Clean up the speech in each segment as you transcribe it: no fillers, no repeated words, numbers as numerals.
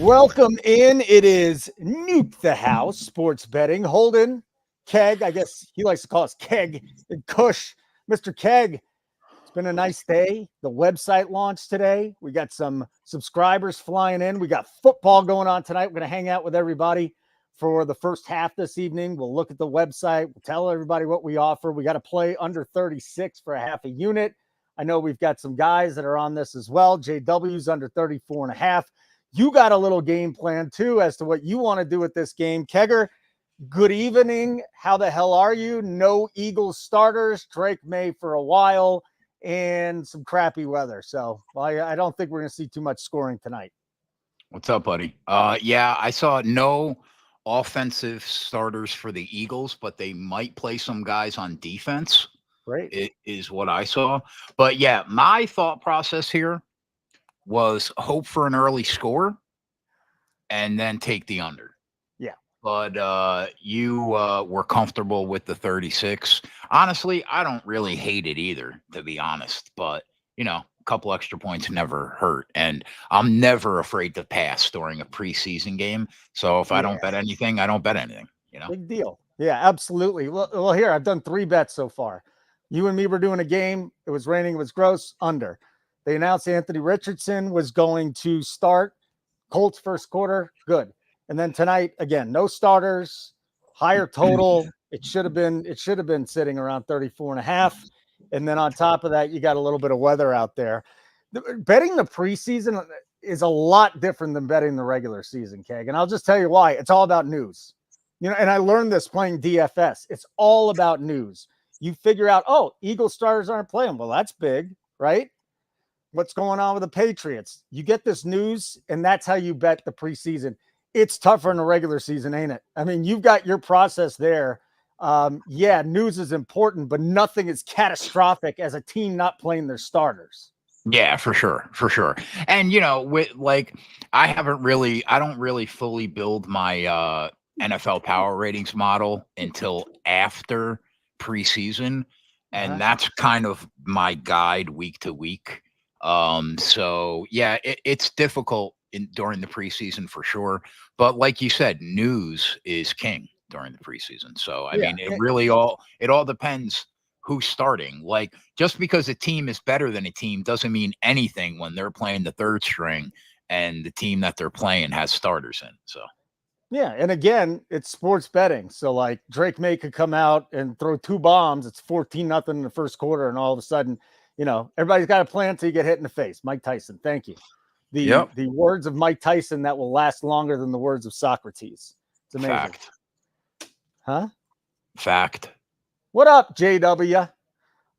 Welcome in. It is Nuke the House sports betting. Holden, Keg, I guess he likes to call us Keg, and Kush. Mr. Keg, it's been a nice day. The website launched today. We got some subscribers flying in. We got football going on tonight. We're going to hang out with everybody for the first half this evening. We'll look at the website. We'll tell everybody what we offer. We got to play under 36 for a half a unit. I know we've got some guys that are on this as well. JW's under 34 and a half. You got a little game plan, too, as to what you want to do with this game. Kegger, good evening. How the hell are you? No Eagles starters. Drake May for a while and some crappy weather. So I don't think we're going to see too much scoring tonight. What's up, buddy? Yeah, I saw no offensive starters for the Eagles, but they might play some guys on defense. Great. It is what I saw. But, yeah, my thought process here was hope for an early score and then take the under. Yeah. But you were comfortable with the 36. Honestly, I don't really hate it either, to be honest. But, you know, a couple extra points never hurt. And I'm never afraid to pass during a preseason game. So if I don't bet anything, I don't bet anything, you know? Big deal. Yeah, absolutely. Well, here, I've done 3 bets so far. You and me were doing a game. It was raining. It was gross. Under. They announced Anthony Richardson was going to start. Colts first quarter, good. And then tonight, again, no starters, higher total. It should have been sitting around 34 and a half. And then on top of that, you got a little bit of weather out there. Betting the preseason is a lot different than betting the regular season, Keg. And I'll just tell you why. It's all about news. You know, and I learned this playing DFS. It's all about news. You figure out, oh, Eagles starters aren't playing. Well, that's big, right? What's going on with the Patriots? You get this news, and that's how you bet the preseason. It's tougher in the regular season, ain't it? I mean, you've got your process there. Yeah, news is important, but nothing is catastrophic as a team not playing their starters. Yeah, for sure. For sure. And, you know, I don't really fully build my NFL power ratings model until after preseason. And that's kind of my guide week to week. So yeah, it's difficult during the preseason for sure. But like you said, news is king during the preseason. So, I mean, it all depends who's starting. Like, just because a team is better than a team doesn't mean anything when they're playing the third string and the team that they're playing has starters in. So. Yeah, and again, it's sports betting. So, like, Drake May could come out and throw 2 bombs. It's 14-0 in the first quarter, and all of a sudden, you know, everybody's got a plan until you get hit in the face. Mike Tyson, thank you. The words of Mike Tyson that will last longer than the words of Socrates. It's amazing. Fact. Huh? Fact. What up, JW?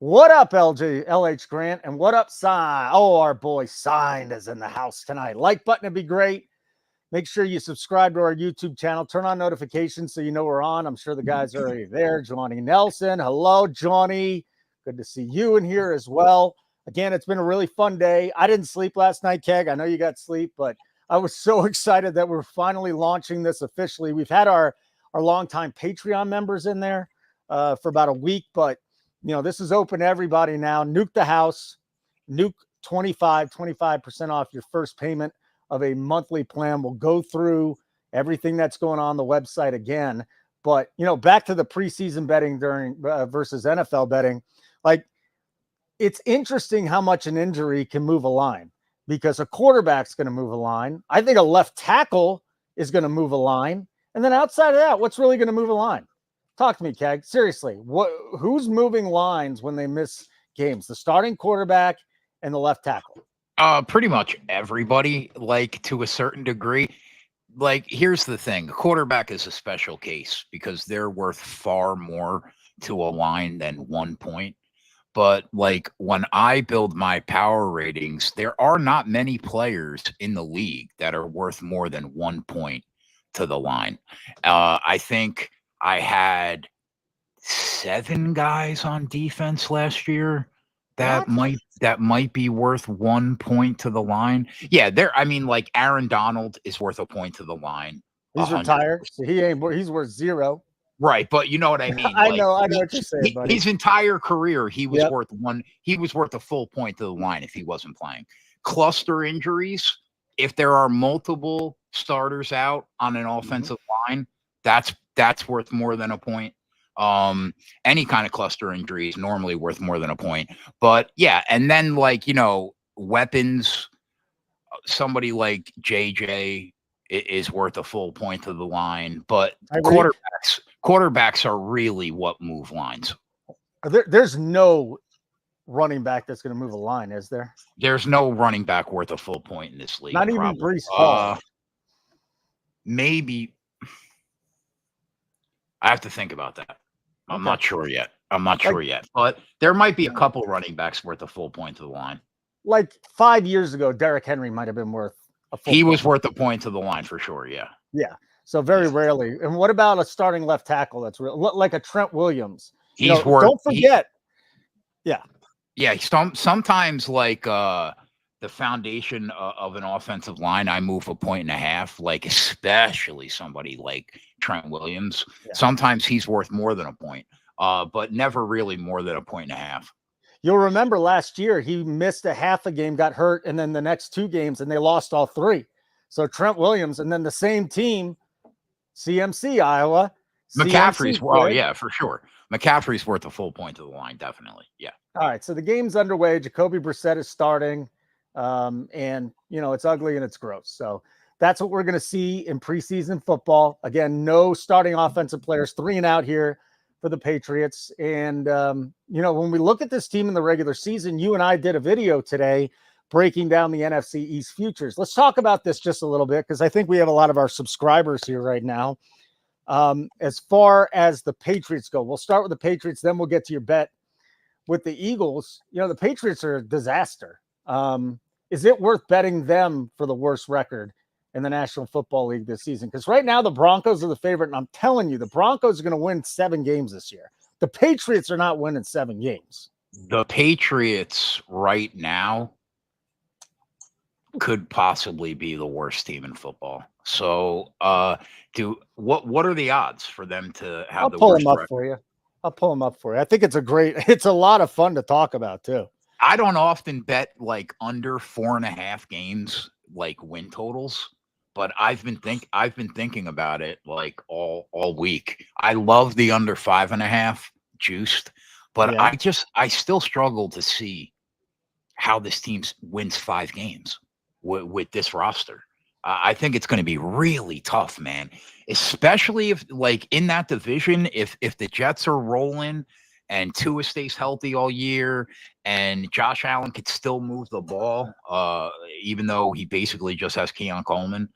What up, LH Grant? And what up, Sign? Oh, our boy Signed is in the house tonight. Like button would be great. Make sure you subscribe to our YouTube channel. Turn on notifications so you know we're on. I'm sure the guys are already there. Johnny Nelson. Hello, Johnny. Good to see you in here as well. Again, it's been a really fun day. I didn't sleep last night, Keg. I know you got sleep, but I was so excited that we're finally launching this officially. We've had our longtime Patreon members in there for about a week, but, you know, this is open to everybody now. Nuke the House. Nuke 25% off your first payment of a monthly plan. We'll go through everything that's going on the website again. But, you know, back to the preseason betting during versus NFL betting, like, it's interesting how much an injury can move a line, because a quarterback's going to move a line. I think a left tackle is going to move a line. And then outside of that, what's really going to move a line? Talk to me, Keg. Seriously, who's moving lines when they miss games? The starting quarterback and the left tackle. Pretty much everybody, like, to a certain degree. Like, here's the thing. A quarterback is a special case because they're worth far more to a line than 1 point. But, like, when I build my power ratings, there are not many players in the league that are worth more than 1 point to the line. I think I had 7 guys on defense last year that might be worth 1 point to the line. Yeah, like, Aaron Donald is worth a point to the line. He's retired, so he's worth 0. Right, but you know what I mean. I know what you're saying, buddy. His entire career, he was worth 1. He was worth a full point to the line if he wasn't playing. Cluster injuries, if there are multiple starters out on an offensive line, that's worth more than a point. Any kind of cluster injury is normally worth more than a point. But yeah, and then like, weapons, somebody like JJ is worth a full point to the line, but quarterbacks are really what move lines. There's no running back that's going to move a line, is there? There's no running back worth a full point in this league. Not even Breece Hall. Maybe. I have to think about that. I'm not sure yet. But there might be a couple running backs worth a full point to the line. Like 5 years ago, Derrick Henry might have been worth a full point. He was worth a point to the line for sure, yeah. Yeah. So very rarely. And what about a starting left tackle that's real, like a Trent Williams? He's worth. Don't forget. Yeah. Sometimes like the foundation of an offensive line, I move a point and a half, like especially somebody like Trent Williams. Yeah. Sometimes he's worth more than a point, but never really more than a point and a half. You'll remember last year he missed a half a game, got hurt, and then the next 2 games, and they lost all 3. So Trent Williams, and then the same team, CMC, Iowa. McCaffrey's, for sure. McCaffrey's worth a full point to the line, definitely. Yeah. All right, so the game's underway. Jacoby Brissett is starting, and, it's ugly and it's gross. So that's what we're going to see in preseason football. Again, no starting offensive players, 3 and out here for the Patriots. And, when we look at this team in the regular season, you and I did a video today breaking down the NFC East futures. Let's talk about this just a little bit, because I think we have a lot of our subscribers here right now. As far as the Patriots go, we'll start with the Patriots, then we'll get to your bet with the Eagles. The Patriots are a disaster. Is it worth betting them for the worst record in the National Football League this season? Because right now the Broncos are the favorite, and I'm telling you, the Broncos are going to win 7 games this year. The Patriots are not winning 7 games. The Patriots right now could possibly be the worst team in football. So, what are the odds for them to have the worst record? I'll pull them up for you. I think it's a lot of fun to talk about too. I don't often bet like under 4.5 games, like win totals, but I've been thinking about it like all week. I love the under 5.5 juiced, but I still struggle to see how this team wins 5 games with this roster. I think it's going to be really tough, man, especially if like in that division, if the Jets are rolling and Tua stays healthy all year and Josh Allen could still move the ball, even though he basically just has Keon Coleman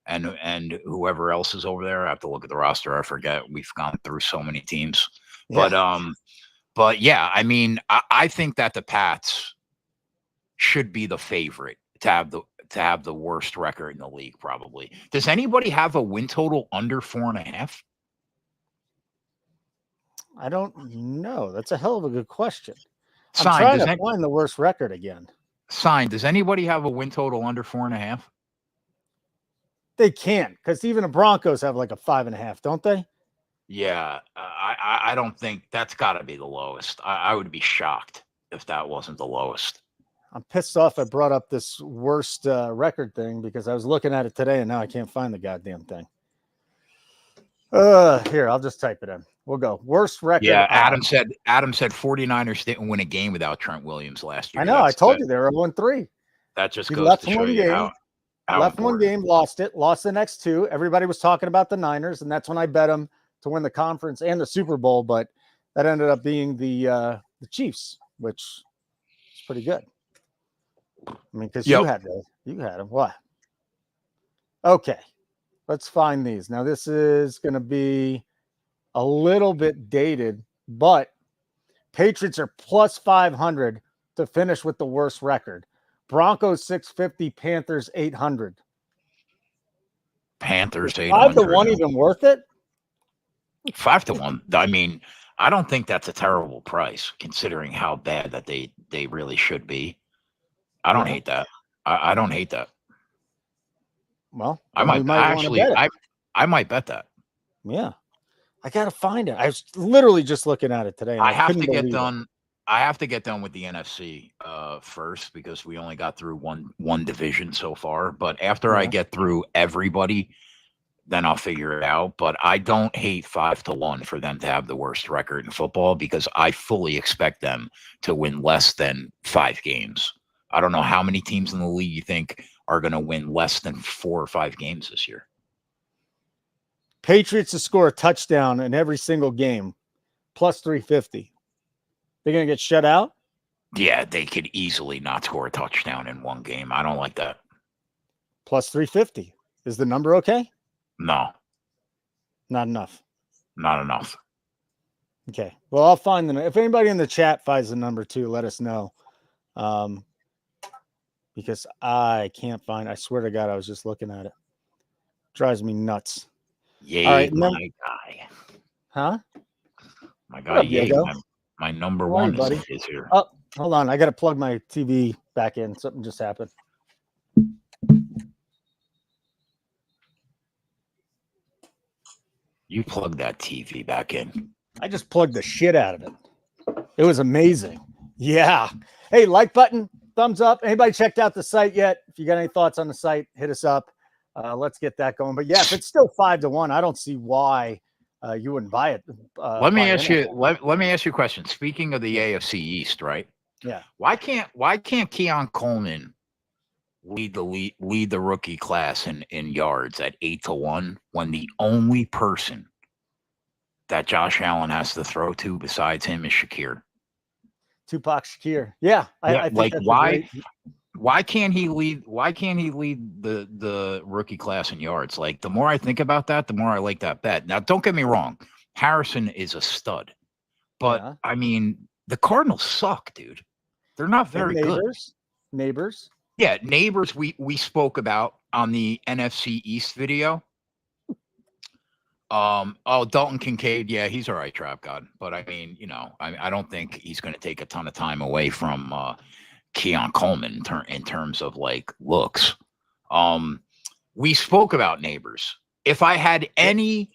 and whoever else is over there. I have to look at the roster. I forget. We've gone through so many teams, but yeah, I mean, I think that the Pats should be the favorite to have the worst record in the league, probably. Does anybody have a win total under 4.5? I don't know. That's a hell of a good question. I'm trying to find the worst record again. Does anybody have a win total under 4.5? They can't, because even the Broncos have like a 5.5, don't they? Yeah, I don't think that's got to be the lowest. I would be shocked if that wasn't the lowest. I'm pissed off I brought up this worst record thing, because I was looking at it today and now I can't find the goddamn thing. Here, I'll just type it in. We'll go. Worst record. Yeah, Adam said 49ers didn't win a game without Trent Williams last year. I know. I told you they were 0-3. That just goes to show you how left one game, lost it, lost the next 2. Everybody was talking about the Niners, and that's when I bet them to win the conference and the Super Bowl, but that ended up being the Chiefs, which is pretty good. I mean, because you had them. What? Okay, let's find these. Now, this is going to be a little bit dated, but Patriots are plus 500 to finish with the worst record. Broncos 650, Panthers 800. Panthers 800. 5-1 even worth it? 5-1. I mean, I don't think that's a terrible price considering how bad that they really should be. I don't hate that. I don't hate that. Well, I might bet that. Yeah. I got to find it. I was literally just looking at it today. I have to get done. I have to get done with the NFC first because we only got through one division so far. But after I get through everybody, then I'll figure it out. But I don't hate 5-1 for them to have the worst record in football because I fully expect them to win less than 5 games. I don't know how many teams in the league you think are going to win less than 4 or 5 games this year. Patriots to score a touchdown in every single game, plus 350. They're going to get shut out? Yeah, they could easily not score a touchdown in one game. I don't like that. Plus 350. Is the number okay? No. Not enough. Not enough. Okay. Well, I'll find the. If anybody in the chat finds the number too, let us know. Because I can't find. I swear to God, I was just looking at it. Drives me nuts. Yay, all right, my guy. Huh? My guy, up, yay. My number one is here. Oh, hold on. I got to plug my TV back in. Something just happened. You plugged that TV back in. I just plugged the shit out of it. It was amazing. Yeah. Hey, like button, thumbs up. Anybody checked out the site yet? If you got any thoughts on the site, hit us up. Let's get that going. But yeah, if it's still 5-1, I don't see why you wouldn't buy it. Let me ask you a question. Speaking of the AFC East, right? Yeah. Why can't Keon Coleman lead the rookie class in yards at 8-1 when the only person that Josh Allen has to throw to besides him is Shakir? Tupac Shakir. Yeah. I think like why can't he lead the rookie class in yards? Like, the more I think about that, the more I like that bet. Now, don't get me wrong. Harrison is a stud. But I mean, the Cardinals suck, dude. They're not very good. Neighbors. Yeah, neighbors we spoke about on the NFC East video. Dalton Kincaid, yeah, he's all right, Trap God. But I mean, I don't think he's going to take a ton of time away from Keon Coleman in terms of like looks. We spoke about neighbors. If I had any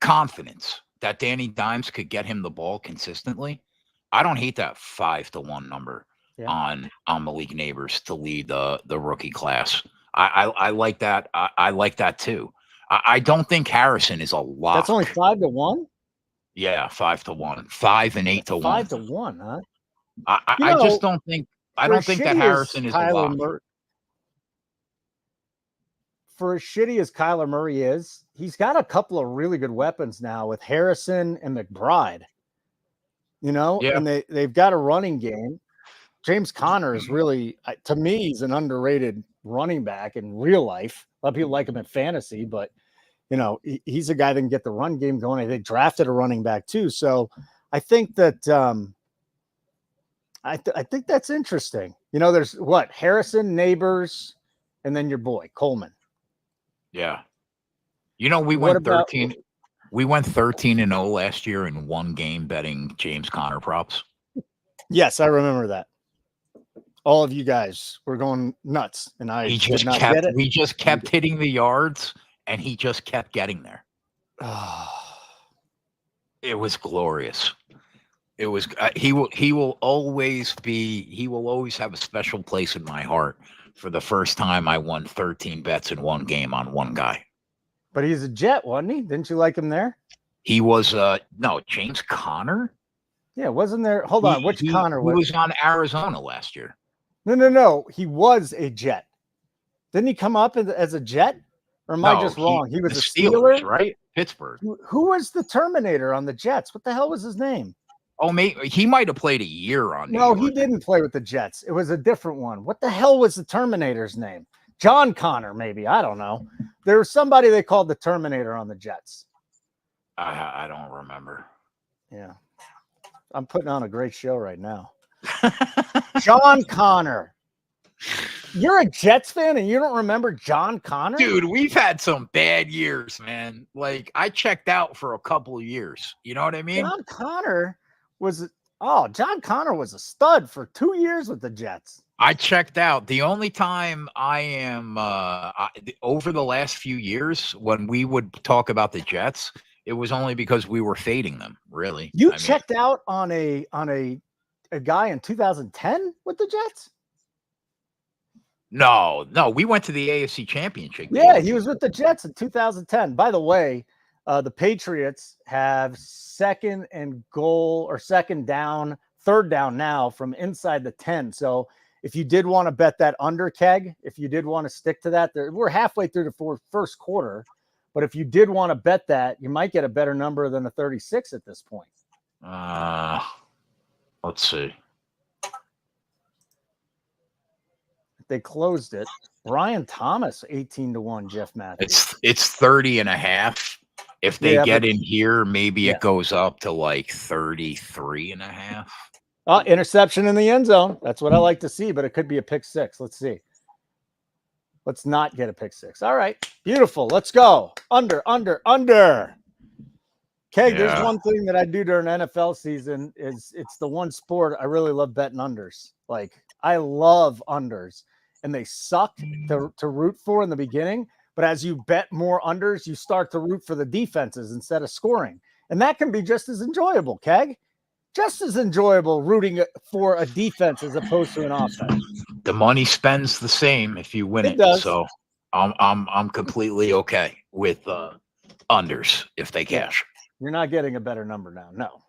confidence that Danny Dimes could get him the ball consistently, I don't hate that 5-1 number on Malik Neighbors to lead the rookie class. I like that. I like that too. I don't think Harrison is a lot. That's only 5-1. Yeah, 5-1, 5 and 8-1. 5-1, huh? I just don't think. I don't think that Harrison is a lock. For as shitty as Kyler Murray is, he's got a couple of really good weapons now with Harrison and McBride. And they've got a running game. James Conner is really, to me, he's an underrated running back in real life. A lot of people like him in fantasy, but he's a guy that can get the run game going. They drafted a running back too, so I think that I think that's interesting. There's Harrison, Neighbors, and then your boy Coleman. Yeah, we went 13. We went 13-0 last year in one game betting James Conner props. Yes, I remember that. All of you guys were going nuts, and I did not get it. We just kept hitting the yards, and he just kept getting there. It was glorious. It was. He will always have a special place in my heart for the first time I won 13 bets in one game on one guy. But he's a Jet, wasn't he? Didn't you like him there? He was no James Conner. Yeah, wasn't there? Hold on, which Conner was? He was on Arizona last year. No. He was a Jet. Didn't he come up as a Jet? Or am I just wrong? He was a Steeler, right? Pittsburgh. Who was the Terminator on the Jets? What the hell was his name? Oh, he might have played a year on. No, he didn't play with the Jets. It was a different one. What the hell was the Terminator's name? John Connor, maybe. I don't know. There was somebody they called the Terminator on the Jets. I don't remember. Yeah. I'm putting on a great show right now. John Connor. You're a Jets fan and you don't remember John Connor? Dude, we've had some bad years, man. Like, I checked out for a couple of years. You know what I mean? John Connor was a stud for 2 years with the Jets. I checked out. The only time I am over the last few years when we would talk about the Jets, it was only because we were fading them. Really, You I mean, checked out on a guy in 2010 with the Jets. no, we went to the AFC Championship game. Yeah, he was with the Jets in 2010. By the way, the Patriots have second and goal or second down, third down now from inside the 10. So if you did want to bet that under, Keg, if you did want to stick to that, we're halfway through the first quarter. But if you did want to bet that, you might get a better number than a 36 at this point. Let's see. They closed it. Brian Thomas, 18-1, Jeff Matthews. It's 30.5. If they get in here, maybe it goes up to like 33.5. Interception in the end zone. That's what I like to see, but it could be a pick six. Let's see. Let's not get a pick six. All right. Beautiful. Let's go. Under. Okay, there's one thing that I do during NFL season is it's the one sport I really love betting unders. Like, I love unders, and they suck to root for in the beginning. But as you bet more unders, you start to root for the defenses instead of scoring. And that can be just as enjoyable, Keg. Just as enjoyable rooting for a defense as opposed to an offense. The money spends the same if you win it. Does. So I'm completely okay with unders if they cash. You're not getting a better number now. No.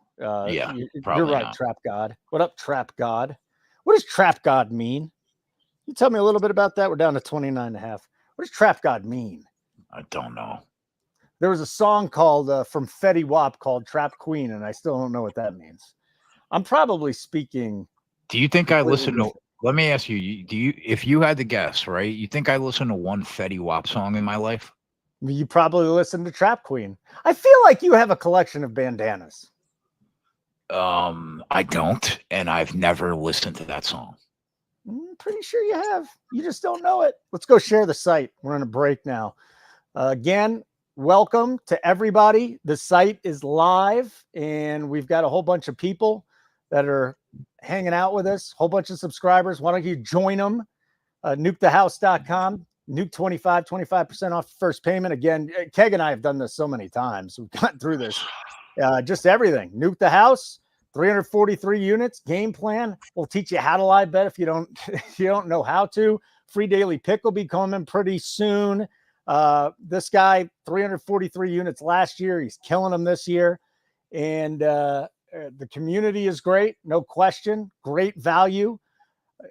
You're right, not. Trap God. What up, Trap God? What does Trap God mean? You tell me a little bit about that. We're down to 29.5. What does Trap God mean? I don't know. There was a song called from Fetty Wap called Trap Queen, and I still don't know what that means. I'm probably speaking. Do you think I listen to? Let me ask you. Do you, if you had to guess, right? You think I listened to one Fetty Wap song in my life? You probably listened to Trap Queen. I feel like you have a collection of bandanas. I don't, and I've never listened to that song. I'm pretty sure you have. You just don't know it. Let's go share the site. We're on a break now. Again, welcome to everybody. The site is live, and we've got a whole bunch of people that are hanging out with us, whole bunch of subscribers. Why don't you join them? NukeTheHouse.com. Nuke 25% off first payment. Again, Keg and I have done this so many times. We've gotten through this. Just everything. Nuke the House, 343 units, game plan. We'll teach you how to live bet if you don't know how to. Free daily pick will be coming pretty soon. This guy, 343 units last year. He's killing them this year. And the community is great. No question. Great value.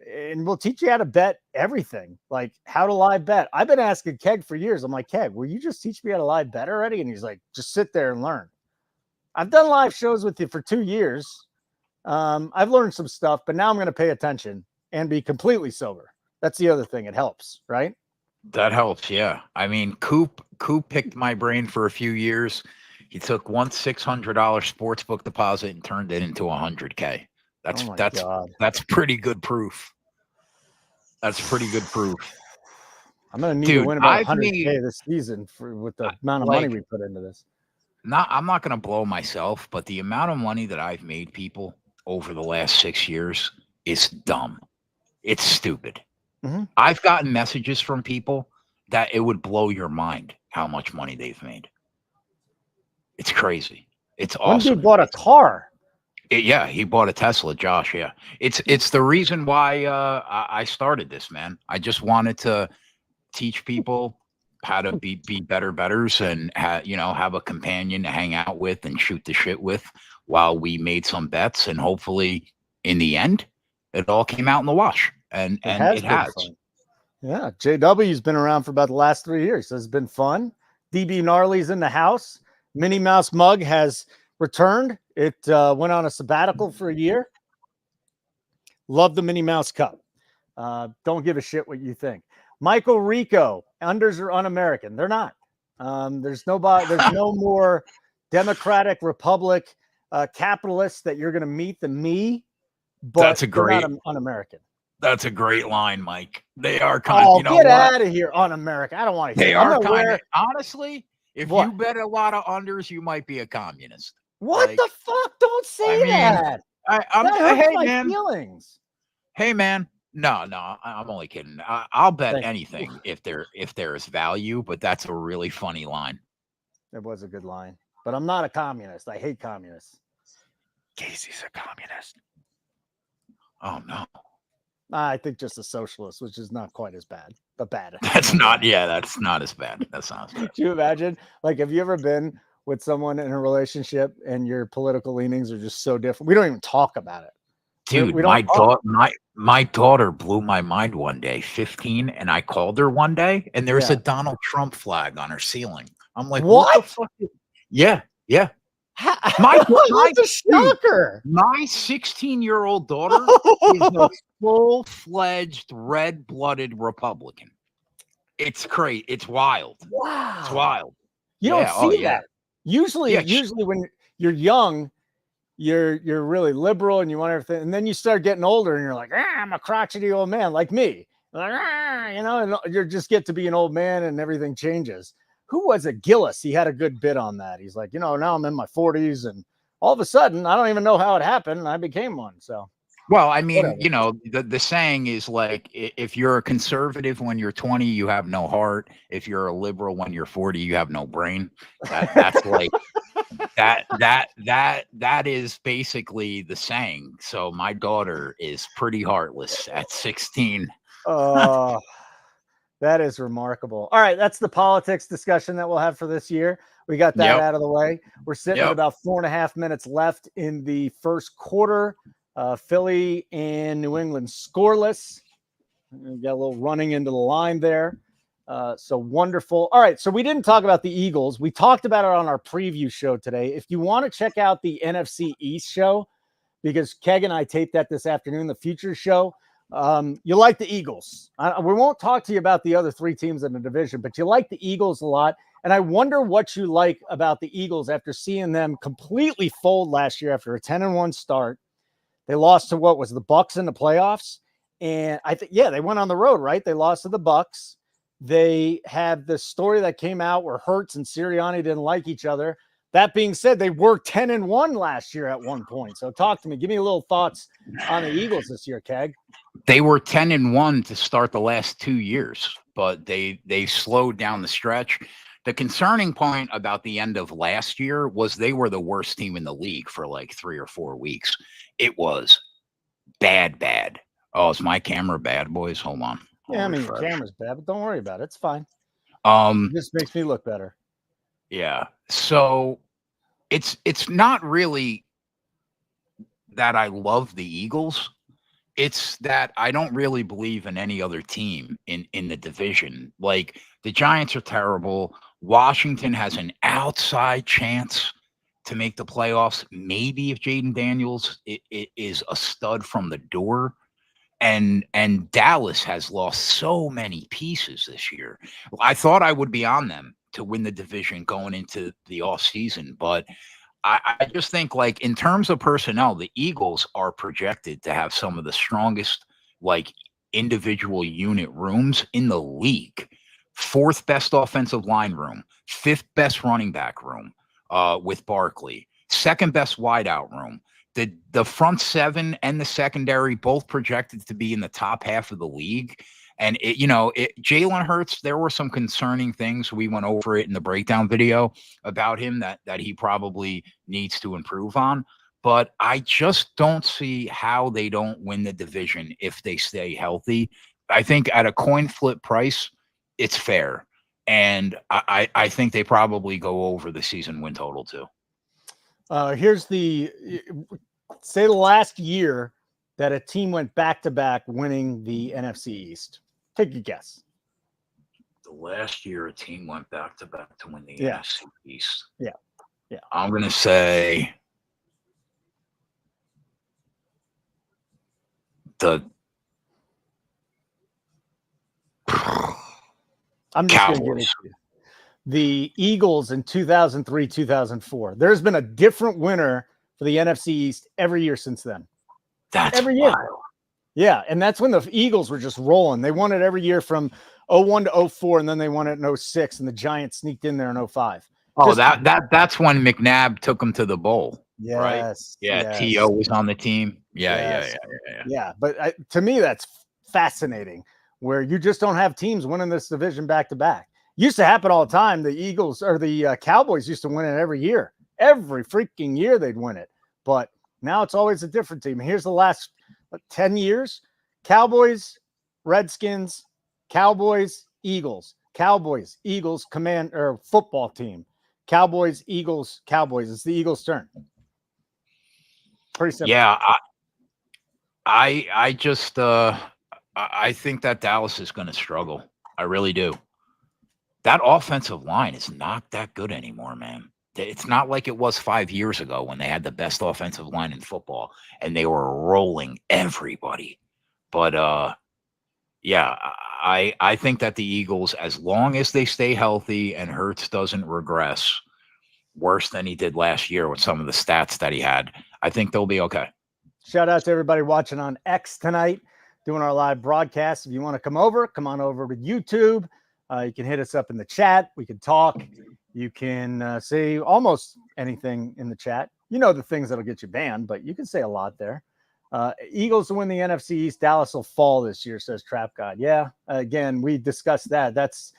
And we'll teach you how to bet everything, like how to live bet. I've been asking Keg for years. I'm like, Keg, will you just teach me how to live bet already? And he's like, just sit there and learn. I've done live shows with you for 2 years. I've learned some stuff, but now I'm going to pay attention and be completely sober. That's the other thing. It helps, right? That helps. Yeah. I mean, Coop picked my brain for a few years. He took one $600 sportsbook deposit and turned it into $100K. That's pretty good proof. That's pretty good proof. I'm going to need to win about $100K this season with the amount of money we put into this. I'm not going to blow myself, but the amount of money that I've made people over the last 6 years is dumb. It's stupid. Mm-hmm. I've gotten messages from people that it would blow your mind how much money they've made. It's crazy. It's awesome. One dude bought a car. Yeah, he bought a Tesla, Josh. Yeah, it's the reason why I started this, man. I just wanted to teach people how to be better bettors and have a companion to hang out with and shoot the shit with while we made some bets, and hopefully in the end it all came out in the wash. And it has. Fun. Yeah, JW's been around for about the last 3 years, so it's been fun. DB Gnarly's in the house. Minnie Mouse Mug has returned. It went on a sabbatical for a year. Love the Minnie Mouse Cup. Don't give a shit what you think. Michael Rico, unders are un-American. They're not. There's no more Democratic Republic capitalists that you're going to meet than me. But that's a great un-American. That's a great line, Mike. They are get out of here, un-American. I don't want to. They are honestly. If you bet a lot of unders, you might be a communist. What the fuck? Don't say that. Hey, man. Feelings. Hey, man. No, I'm only kidding. I'll bet anything if there is value, but that's a really funny line. It was a good line. but I'm not a communist. I hate communists. Casey's a communist. Oh no. I think just a socialist, which is not quite as bad, but bad. That's not as bad. That's not as bad. Do you imagine? Like, have you ever been with someone in a relationship and your political leanings are just so different? We don't even talk about it. Dude, my daughter blew my mind one day, 15, and I called her one day, and there's a Donald Trump flag on her ceiling. I'm like, what the fuck? Yeah. That's a shocker. My 16-year-old daughter is a full-fledged, red-blooded Republican. It's crazy. It's wild. Wow. It's wild. You don't see that. Usually when you're young, you're really liberal and you want everything. And then you start getting older and you're like, I'm a crotchety old man like me. Like, and you just get to be an old man and everything changes. Who was it? Gillis. He had a good bit on that. He's like, now I'm in my 40s and all of a sudden, I don't even know how it happened. And I became one. So, well, I mean, the saying is like, if you're a conservative when you're 20, you have no heart. If you're a liberal when you're 40, you have no brain. That's like that is basically the saying. So my daughter is pretty heartless at 16. That is remarkable. All right, that's the politics discussion that we'll have for this year. We got that out of the way. We're sitting at about 4.5 minutes left in the first quarter. Philly and New England scoreless. We got a little running into the line there. So wonderful. All right, so we didn't talk about the Eagles. We talked about it on our preview show today. If you want to check out the NFC East show, because Keg and I taped that this afternoon, the future show, you like the Eagles. We won't talk to you about the other three teams in the division, but you like the Eagles a lot. And I wonder what you like about the Eagles after seeing them completely fold last year after a 10-1 start. They lost to what was the Bucs in the playoffs. And I think, they went on the road, right? They lost to the Bucs. They had the story that came out where Hurts and Sirianni didn't like each other. That being said, they were 10-1 last year at one point. So talk to me. Give me a little thoughts on the Eagles this year, Keg. They were 10-1 to start the last 2 years, but they slowed down the stretch. The concerning point about the end of last year was they were the worst team in the league for like 3 or 4 weeks. It was bad. Oh, is my camera bad, boys? Hold on. Yeah, I mean, your camera's bad, but don't worry about it. It's fine. It just makes me look better. Yeah. So it's not really that I love the Eagles. It's that I don't really believe in any other team in the division. Like, the Giants are terrible. Washington has an outside chance to make the playoffs. Maybe if Jaden Daniels is a stud from the door. And Dallas has lost so many pieces this year. I thought I would be on them to win the division going into the offseason, but I just think, like, in terms of personnel, the Eagles are projected to have some of the strongest, like, individual unit rooms in the league. 4th best offensive line room, 5th best running back room with Barkley, 2nd best wideout room. The front 7 and the secondary both projected to be in the top half of the league. And Jalen Hurts, there were some concerning things. We went over it in the breakdown video about him that he probably needs to improve on. But I just don't see how they don't win the division if they stay healthy. I think at a coin flip price, it's fair. And I think they probably go over the season win total too. Here's say the last year that a team went back-to-back winning the NFC East. Take a guess. The last year a team went back-to-back to win the NFC East. Yeah. I'm going to say I'm just going to give it to you. The Eagles in 2003, 2004. There's been a different winner for the NFC East every year since then. That's every year. Wild. Yeah, and that's when the Eagles were just rolling. They won it every year from 01 to 04, and then they won it in 06, and the Giants sneaked in there in 05. Oh, that's when McNabb took them to the bowl. Yes. Right? Yeah, yes. T.O. was on the team. Yeah. Yeah, but to me, that's fascinating, where you just don't have teams winning this division back-to-back. Used to happen all the time. The Eagles or the Cowboys used to win it every year. Every freaking year they'd win it. But now it's always a different team. Here's the last 10 years. Cowboys, Redskins, Cowboys, Eagles, Cowboys, Eagles, command or football team. Cowboys, Eagles, Cowboys. It's the Eagles' turn. Pretty simple. Yeah, I just I think that Dallas is going to struggle. I really do. That offensive line is not that good anymore, man. It's not like it was 5 years ago when they had the best offensive line in football and they were rolling everybody. But yeah, I think that the Eagles, as long as they stay healthy and Hurts doesn't regress worse than he did last year with some of the stats that he had, I think they'll be okay. Shout out to everybody watching on X tonight, doing our live broadcast. If you want to come on over to YouTube. You can hit us up in the chat. We can talk. You can say almost anything in the chat. You know the things that'll get you banned, but you can say a lot there. Eagles to win the NFC East. Dallas will fall this year, says Trap God. Yeah, again, we discussed that. That's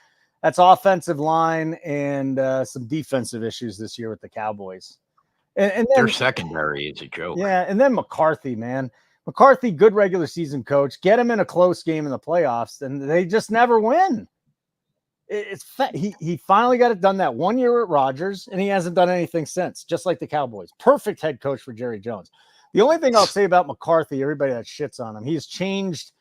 offensive line and some defensive issues this year with the Cowboys. And then, their secondary is a joke. Yeah, and then McCarthy, man. McCarthy, good regular season coach. Get him in a close game in the playoffs, and they just never win. He finally got it done that 1 year at Rodgers, and he hasn't done anything since, just like the Cowboys. Perfect head coach for Jerry Jones. The only thing I'll say about McCarthy, everybody that shits on him, he's changed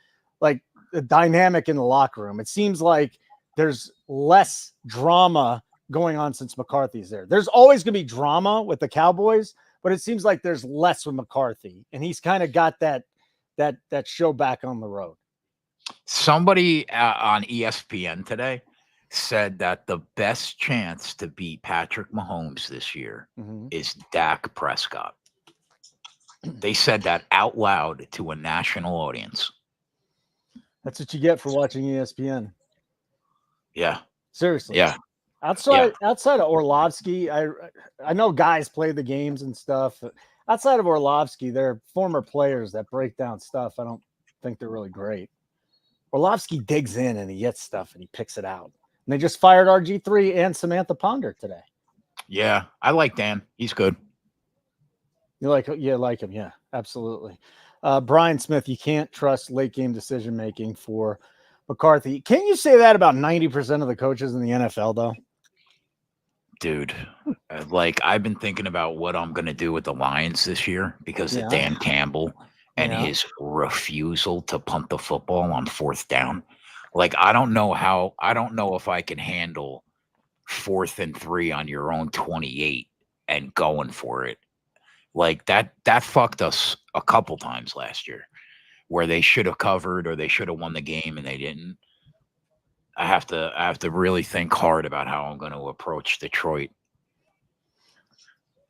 like the dynamic in the locker room. It seems like there's less drama going on since McCarthy's there. There's always going to be drama with the Cowboys, but it seems like there's less with McCarthy, and he's kind of got that show back on the road. Somebody on ESPN today said that the best chance to beat Patrick Mahomes this year is Dak Prescott. They said that out loud to a national audience. That's what you get for watching ESPN. Yeah. Seriously. Yeah. Outside of Orlovsky, I know guys play the games and stuff. Outside of Orlovsky, they're former players that break down stuff. I don't think they're really great. Orlovsky digs in and he gets stuff and he picks it out. And they just fired RG3 and Samantha Ponder today. Yeah, I like Dan. He's good. You like him. Yeah, absolutely. Brian Smith, you can't trust late game decision making for McCarthy. Can you say that about 90% of the coaches in the NFL, though? Dude, like I've been thinking about what I'm going to do with the Lions this year because of Dan Campbell and his refusal to punt the football on 4th down. Like, I don't know if I can handle 4th and 3 on your own 28 and going for it. Like that fucked us a couple times last year where they should have covered or they should have won the game and they didn't. I have to really think hard about how I'm going to approach Detroit.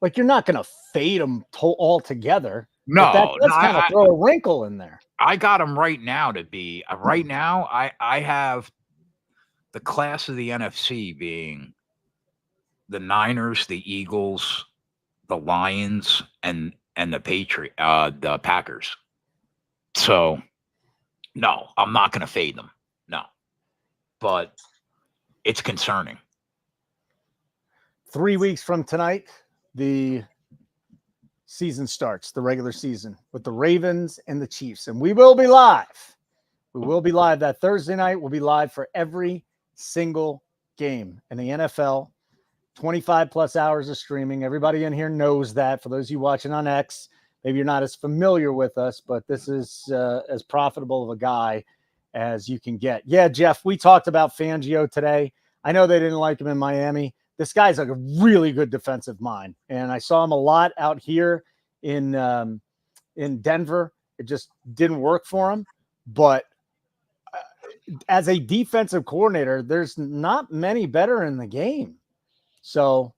Like, you're not going to fade them altogether. No, that's kind of throw a wrinkle in there. I got them right now to be right now. I have the class of the NFC being the Niners, the Eagles, the Lions, and the Packers. So no, I'm not going to fade them. No, but it's concerning. 3 weeks from tonight, the season starts, the regular season, with the Ravens and the Chiefs. And we will be live. We will be live that Thursday night. We'll be live for every single game in the NFL. 25 plus hours of streaming. Everybody in here knows that. For those of you watching on X, maybe you're not as familiar with us, but this is as profitable of a guy as you can get. Yeah, Jeff, we talked about Fangio today. I know they didn't like him in Miami. This guy's like a really good defensive mind, and I saw him a lot out here in Denver. It just didn't work for him. But as a defensive coordinator, there's not many better in the game. So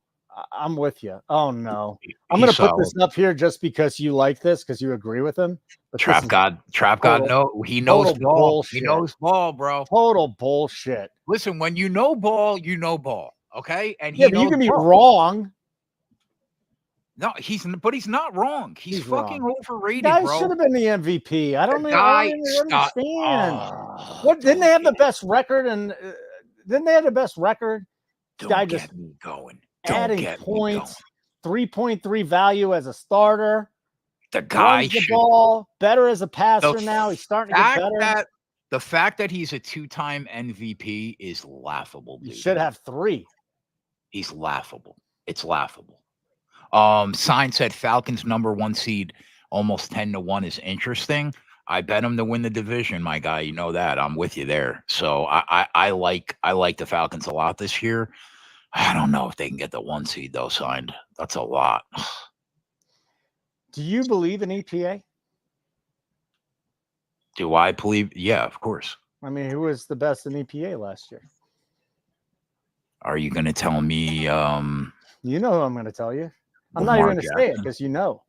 I'm with you. Oh no, I'm going to put this up here just because you like this, because you agree with him. But Trap God. No, he knows ball. Bullshit. He knows ball, bro. Total bullshit. Listen, when you know ball, you know ball. Okay, and but you can be wrong. No, he's not wrong. He's fucking wrong. Overrated, guy bro. Should have been the MVP. I don't understand. What didn't they have the best record? And Then they had the best record. Don't get me going. Adding points, 3.3 value as a starter. The guy runs the ball better as a passer now. He's starting to get better. The fact that he's a 2-time MVP is laughable. Dude. You should have 3. He's laughable. It's laughable. Sign said Falcons #1 seed almost 10-1 is interesting. I bet him to win the division, my guy. You know that. I'm with you there. So I like the Falcons a lot this year. I don't know if they can get the 1 seed though signed. That's a lot. Do you believe in EPA? Do I believe? Yeah, of course. I mean, who was the best in EPA last year? Are you going to tell me? You know who I'm going to tell you. I'm not even going to say it because you know.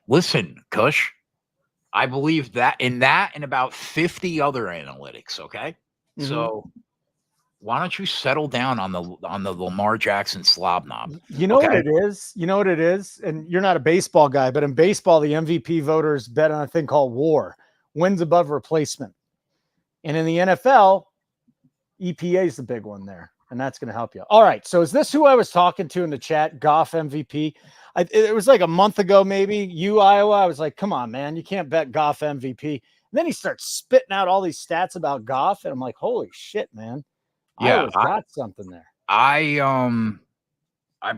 Listen, Kush, I believe that and about 50 other analytics. Okay, so why don't you settle down on the Lamar Jackson slob knob? You know what it is? You know what it is? And you're not a baseball guy, but in baseball, the MVP voters bet on a thing called WAR, wins above replacement. And in the NFL, EPA is the big one there, and that's going to help you. All right, so is this who I was talking to in the chat, Goff MVP? It was like a month ago, maybe, Iowa. I was like, come on, man, you can't bet Goff MVP. And then he starts spitting out all these stats about Goff, and I'm like, holy shit, man. Yeah, I got something there. I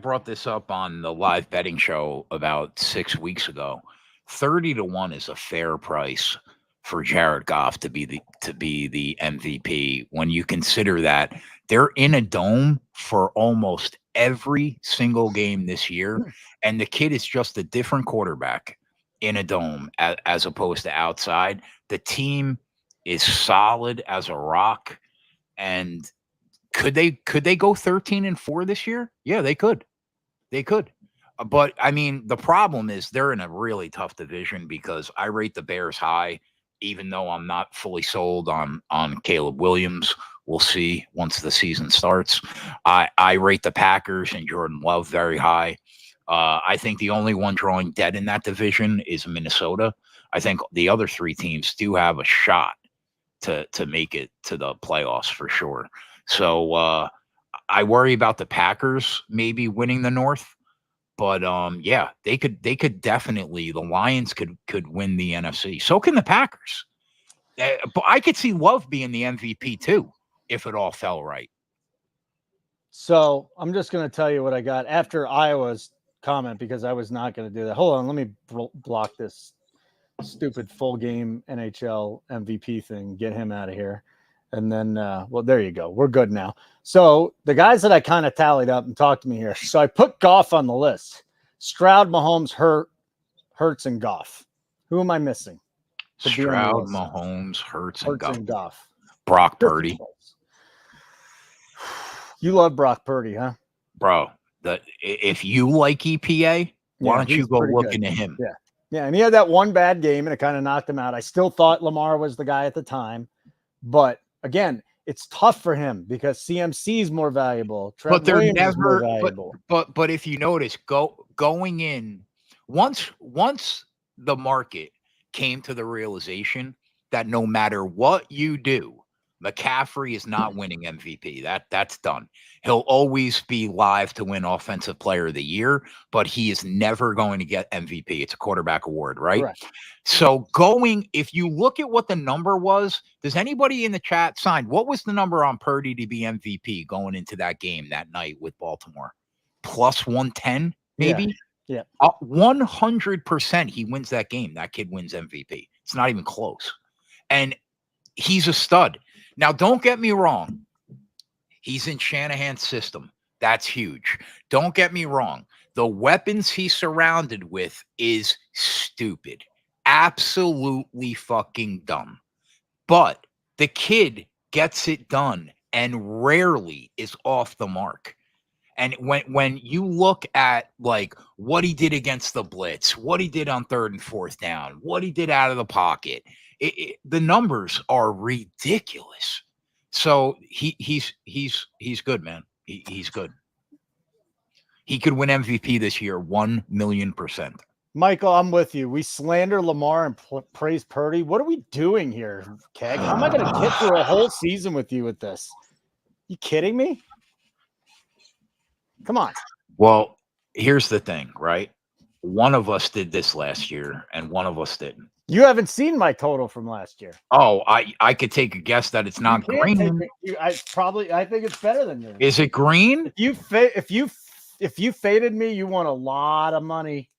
brought this up on the live betting show about 6 weeks ago. 30-1 is a fair price for Jared Goff to be the MVP when you consider that they're in a dome for almost every single game this year, and the kid is just a different quarterback in a dome as opposed to outside. The team is solid as a rock, and could they go 13-4 this year? Yeah, they could. But I mean, the problem is they're in a really tough division because I rate the Bears high, even though I'm not fully sold on Caleb Williams. We'll see once the season starts. I rate the Packers and Jordan Love very high. I think the only one drawing dead in that division is Minnesota. I think the other 3 teams do have a shot to make it to the playoffs for sure. So I worry about the Packers maybe winning the North. But yeah, they could definitely. The Lions could win the NFC. So can the Packers. But I could see Love being the MVP too if it all fell right. So I'm just going to tell you what I got after Iowa's comment because I was not going to do that. Hold on, let me block this stupid full game NHL MVP thing. Get him out of here. And then, well, there you go. We're good now. So the guys that I kind of tallied up and talked to me here. So I put Goff on the list. Stroud, Mahomes, Hurts, and Goff. Who am I missing? Stroud, Mahomes, Hurts, and Goff. Brock Purdy. You love Brock Purdy, huh? Bro, if you like EPA, why don't you go look into him? Yeah. Yeah, and he had that one bad game, and it kind of knocked him out. I still thought Lamar was the guy at the time. But again, it's tough for him because CMC is more valuable. But they're Williams never is more valuable. But if you notice, going in once the market came to the realization that no matter what you do, McCaffrey is not winning MVP. That's done. He'll always be live to win Offensive Player of the Year, but he is never going to get MVP. It's a quarterback award, right? Correct. So if you look at what the number was, does anybody in the chat sign? What was the number on Purdy to be MVP going into that game that night with Baltimore? Plus 110, maybe? Yeah. 100% he wins that game. That kid wins MVP. It's not even close. And he's a stud. Now, don't get me wrong. He's in Shanahan's system. That's huge. Don't get me wrong. The weapons he's surrounded with is stupid. Absolutely fucking dumb. But the kid gets it done and rarely is off the mark. And when you look at like what he did against the blitz, what he did on 3rd and 4th down, what he did out of the pocket, the numbers are ridiculous. So he's good, man. He's good. He could win MVP this year, 1,000,000%. Michael, I'm with you. We slander Lamar and praise Purdy. What are we doing here, Keg? How am I going to get through a whole season with you with this? You kidding me? Come on. Well, here's the thing, right? One of us did this last year, and one of us didn't. You haven't seen my total from last year. Oh, I could take a guess that it's not You can't green. take it. I think it's better than yours. Is it green? If you faded me, you won a lot of money.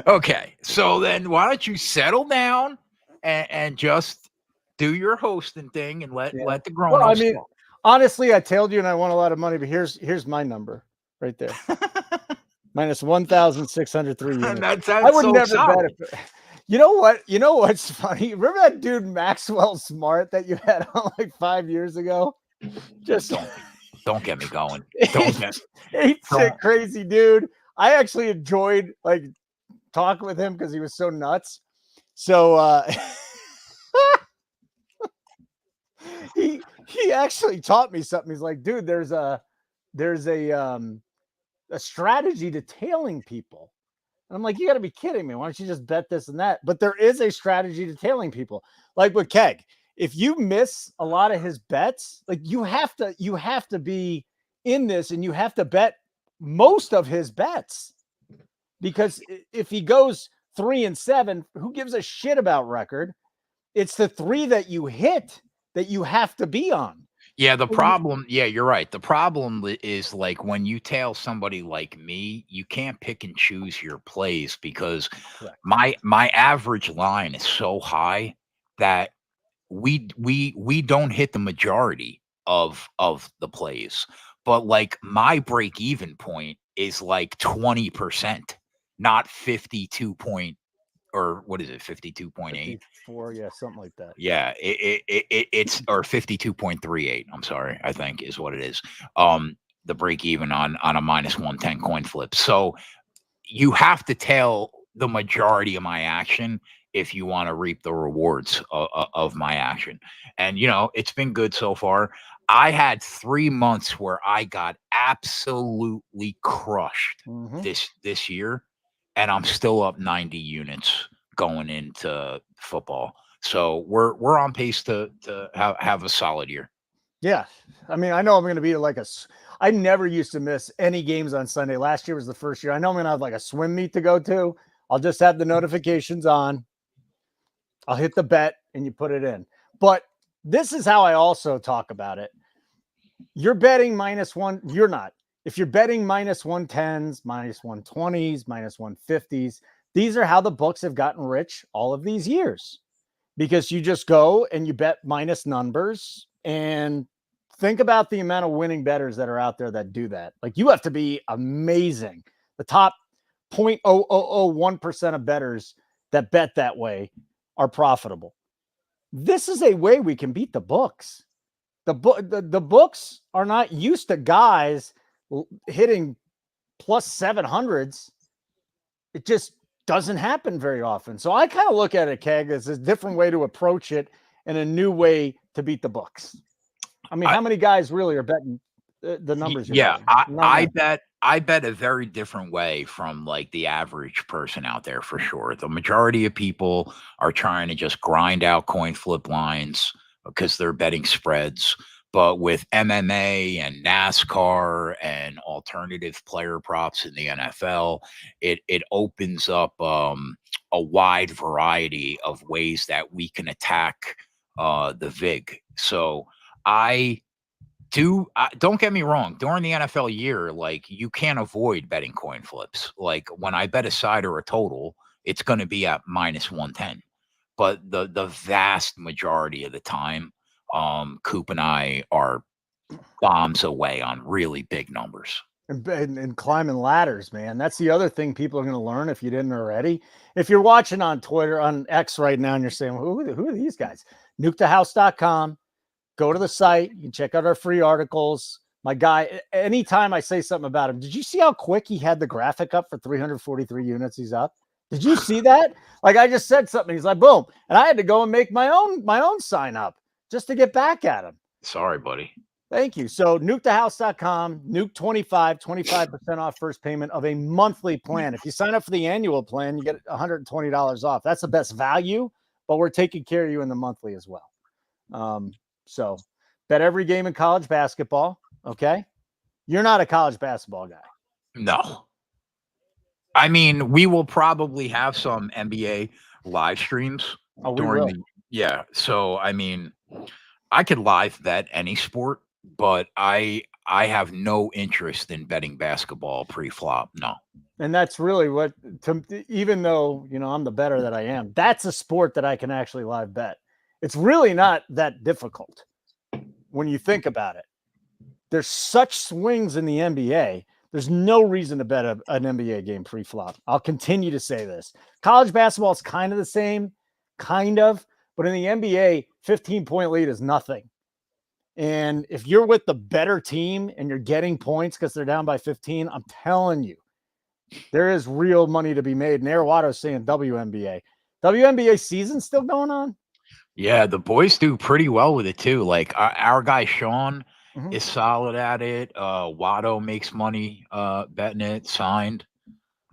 Okay, so then why don't you settle down and just do your hosting thing and let the grown-ups. Well, I mean, honestly, I tailed you and I won a lot of money, but here's my number right there. Minus 1,603 units. I would never bet it. You know what? You know what's funny? Remember that dude Maxwell Smart that you had on like 5 years ago? Just don't get me going. Don't get sick, crazy dude. I actually enjoyed like talking with him because he was so nuts. So he actually taught me something. He's like, dude, there's a strategy to tailing people. And I'm like, you got to be kidding me. Why don't you just bet this and that? But there is a strategy to tailing people. Like with Keg, if you miss a lot of his bets, like you have to be in this and you have to bet most of his bets. Because if he goes 3-7, who gives a shit about record? It's the 3 that you hit that you have to be on. Yeah, the problem, you're right. The problem is like when you tail somebody like me, you can't pick and choose your plays because my average line is so high that we don't hit the majority of the plays. But like my break even point is like 20%, not 52 point or what is it, 52.8? 4, yeah, something like that. Yeah, it's or 52.38. I'm sorry, I think is what it is. The break even on a minus 110 coin flip. So you have to tail the majority of my action if you want to reap the rewards of my action. And it's been good so far. I had 3 months where I got absolutely crushed this year, and I'm still up 90 units going into football. So we're on pace to have a solid year. Yeah. I mean, I know I'm going to be like I never used to miss any games on Sunday. Last year was the first year. I know I'm going to have like a swim meet to go to. I'll just have the notifications on. I'll hit the bet and you put it in. But this is how I also talk about it. You're betting -1. You're not. If you're betting -110s, -120s, -150s, these are how the books have gotten rich all of these years, because you just go and you bet minus numbers. And think about the amount of winning bettors that are out there that do that. Like, you have to be amazing. The top 0.0001% of bettors that bet that way are profitable. This is a way we can beat the books. The books are not used to guys hitting plus 700s. It just doesn't happen very often. So I kind of look at it, Keg, as a different way to approach it and a new way to beat the books. I mean, how many guys really are betting the numbers? Yeah, I bet a very different way from like the average person out there for sure. The majority of people are trying to just grind out coin flip lines because they're betting spreads. But with MMA and NASCAR and alternative player props in the NFL, it opens up a wide variety of ways that we can attack the VIG. So don't get me wrong, during the NFL year, like, you can't avoid betting coin flips. Like, when I bet a side or a total, it's going to be at -110. But the vast majority of the time, Coop and I are bombs away on really big numbers. And climbing ladders, man. That's the other thing people are going to learn if you didn't already. If you're watching on Twitter, on X right now, and you're saying, who are these guys? NukeTheHouse.com. Go to the site. You can check out our free articles. My guy, anytime I say something about him, did you see how quick he had the graphic up for 343 units? He's up. Did you see that? Like, I just said something. He's like, boom. And I had to go and make my own sign up just to get back at him. Sorry, buddy. Thank you. So nukethehouse.com, nuke 25% off first payment of a monthly plan. If you sign up for the annual plan, you get $120 off. That's the best value, but we're taking care of you in the monthly as well. So Bet every game in college basketball. Okay. You're not a college basketball guy. No. I mean, we will probably have some NBA live streams during the yeah. So I mean, I could live bet any sport, but I have no interest in betting basketball pre-flop. No. And that's really what, even though, I'm the better that I am, that's a sport that I can actually live bet. It's really not that difficult when you think about it. There's such swings in the NBA. There's no reason to bet an NBA game pre-flop. I'll continue to say this. College basketball is kind of the same, but in the NBA, 15-point lead is nothing. And if you're with the better team and you're getting points because they're down by 15, I'm telling you, there is real money to be made. And Arawato's saying WNBA. WNBA season still going on? Yeah, the boys do pretty well with it too. Like our guy Sean is solid at it. Watto makes money betting it, signed.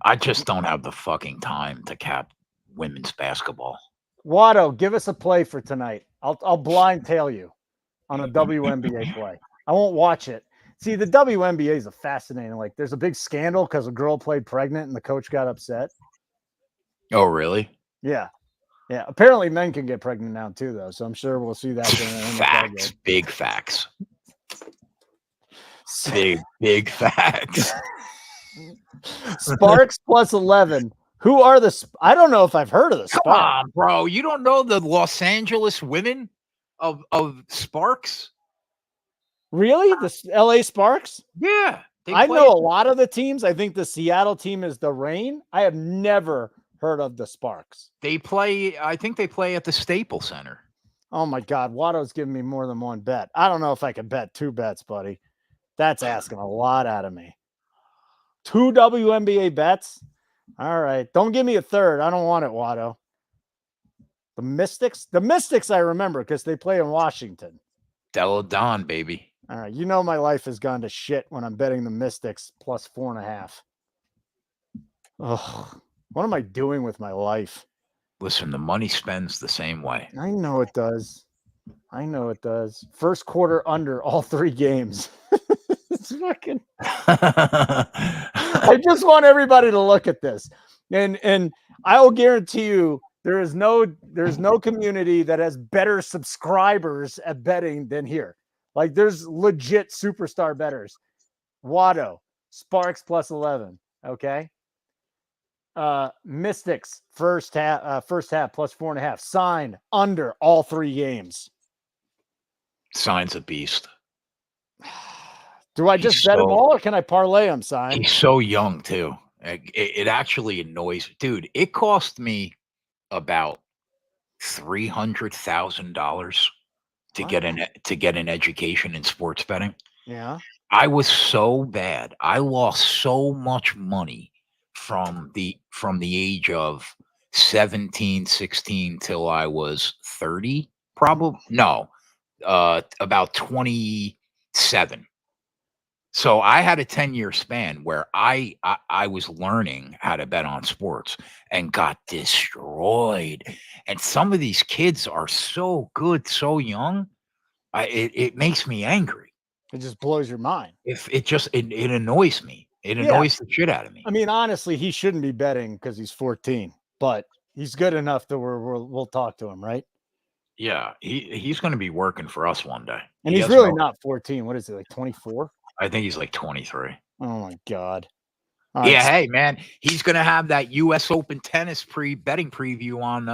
I just don't have the fucking time to cap women's basketball. Watto, give us a play for tonight. I'll blind tail you on a WNBA play. I won't watch it. See, the WNBA is a fascinating. Like, there's a big scandal because a girl played pregnant and the coach got upset. Oh, really? Yeah. Yeah. Apparently, men can get pregnant now too, though. So I'm sure we'll see that. Facts. Big facts. Big facts. Sparks plus 11. Who are the? I don't know if I've heard of the Sparks. Come on, bro. You don't know the Los Angeles women of Sparks? Really? The LA Sparks? Yeah. I know a lot of the teams. I think the Seattle team is the Reign. I have never heard of the Sparks. I think they play at the Staples Center. Oh my God. Watto's giving me more than one bet. I don't know if I can bet 2 bets, buddy. That's asking a lot out of me. 2 WNBA bets? All right. Don't give me a third. I don't want it, Watto. The Mystics? The Mystics I remember because they play in Washington. Della Don, baby. All right. My life has gone to shit when I'm betting the Mystics plus 4.5. Ugh. What am I doing with my life? Listen, the money spends the same way. I know it does. First quarter under all 3 games. It's fucking. I just want everybody to look at this, and I will guarantee you there's no community that has better subscribers at betting than here. Like, there's legit superstar bettors. Watto, Sparks plus 11. Okay. Mystics first half plus 4.5. Sign under all 3 games. Sign's a beast. Do I just bet them all, or can I parlay them, Sign? He's so young too. It actually annoys, dude. It cost me about $300,000 to get an education in sports betting. Yeah, I was so bad. I lost so much money from the age of 17, 16 till I was 30, probably. No, about 27. So I had a 10-year span where I was learning how to bet on sports and got destroyed. And some of these kids are so good, so young. It makes me angry. It just blows your mind. If it annoys me. It annoys the shit out of me. I mean, honestly, he shouldn't be betting because he's 14, but he's good enough that we'll talk to him, right? Yeah, he's going to be working for us one day. And he's really not 14. What is he, like 24? I think he's like 23. Oh my God. Yeah, hey man, he's gonna have that U.S. Open tennis betting preview on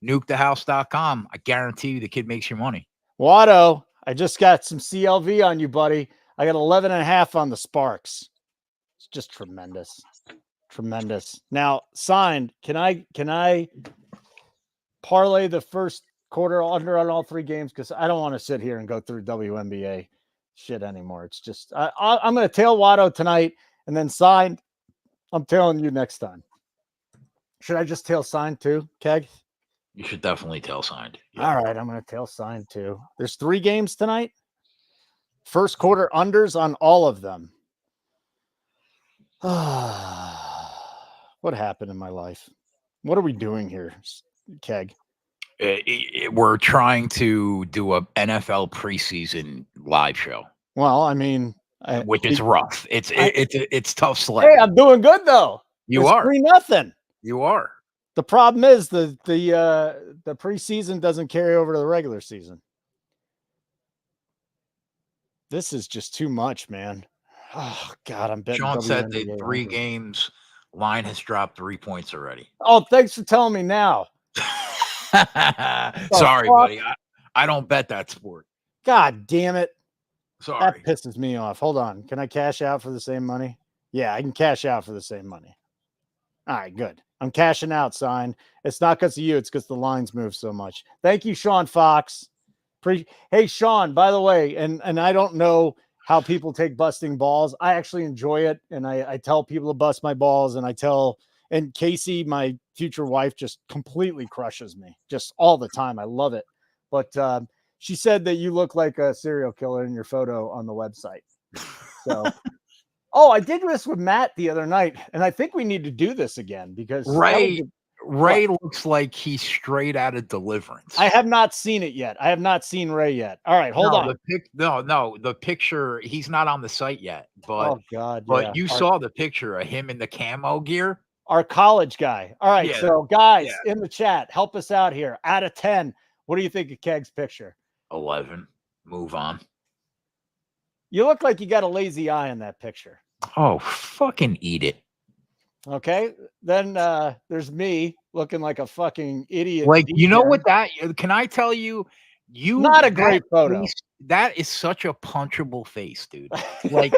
NukeTheHouse.com. I guarantee you, the kid makes your money. Watto, I just got some CLV on you, buddy. I got 11.5 on the Sparks. It's just tremendous. Now, signed. Can I parlay the first quarter under on all 3 games? Because I don't want to sit here and go through WNBA shit anymore. It's just I'm going to tail Watto tonight, and then signed. I'm tailing you next time. Should I just tail signed too, Keg? You should definitely tail signed. Yeah. All right, I'm going to tail signed too. There's 3 games tonight. First quarter unders on all of them. What happened in my life? What are we doing here, Keg? We're trying to do a NFL preseason live show, Well, I mean, which is rough. It's tough hey, sledding. I'm doing good though. You It's are. 3-0. You are. The problem is the preseason doesn't carry over to the regular season. This is just too much, man. Oh God, I'm betting. Sean said the WNBA 3 under. games line has dropped 3 points already. Oh, thanks for telling me now. Sorry, fuck? buddy. I don't bet that sport. God damn it. Sorry. That pisses me off. Hold on. Can I cash out for the same money? Yeah, I can cash out for the same money. All right, good. I'm cashing out, sign. It's not because of you. It's because the lines move so much. Thank you, Sean Fox. Hey, Sean, by the way, and I don't know how people take busting balls. I actually enjoy it. And I tell people to bust my balls. And Casey, my future wife, just completely crushes me just all the time. I love it. But she said that you look like a serial killer in your photo on the website. So, oh, I did this with Matt the other night, and I think we need to do this again because Ray looks like he's straight out of Deliverance. I have not seen it yet. I have not seen Ray yet. All right, hold on. The picture, he's not on the site yet. But oh God, but you saw the picture of him in the camo gear. Our college guy. All right, so guys in the chat, help us out here. Out of 10, what do you think of Keg's picture? 11. Move on. You look like you got a lazy eye in that picture. Oh, fucking eat it. Okay, then there's me looking like a fucking idiot. Like, you know what that, can I tell you, not a great photo. Face, that is such a punchable face, dude. Like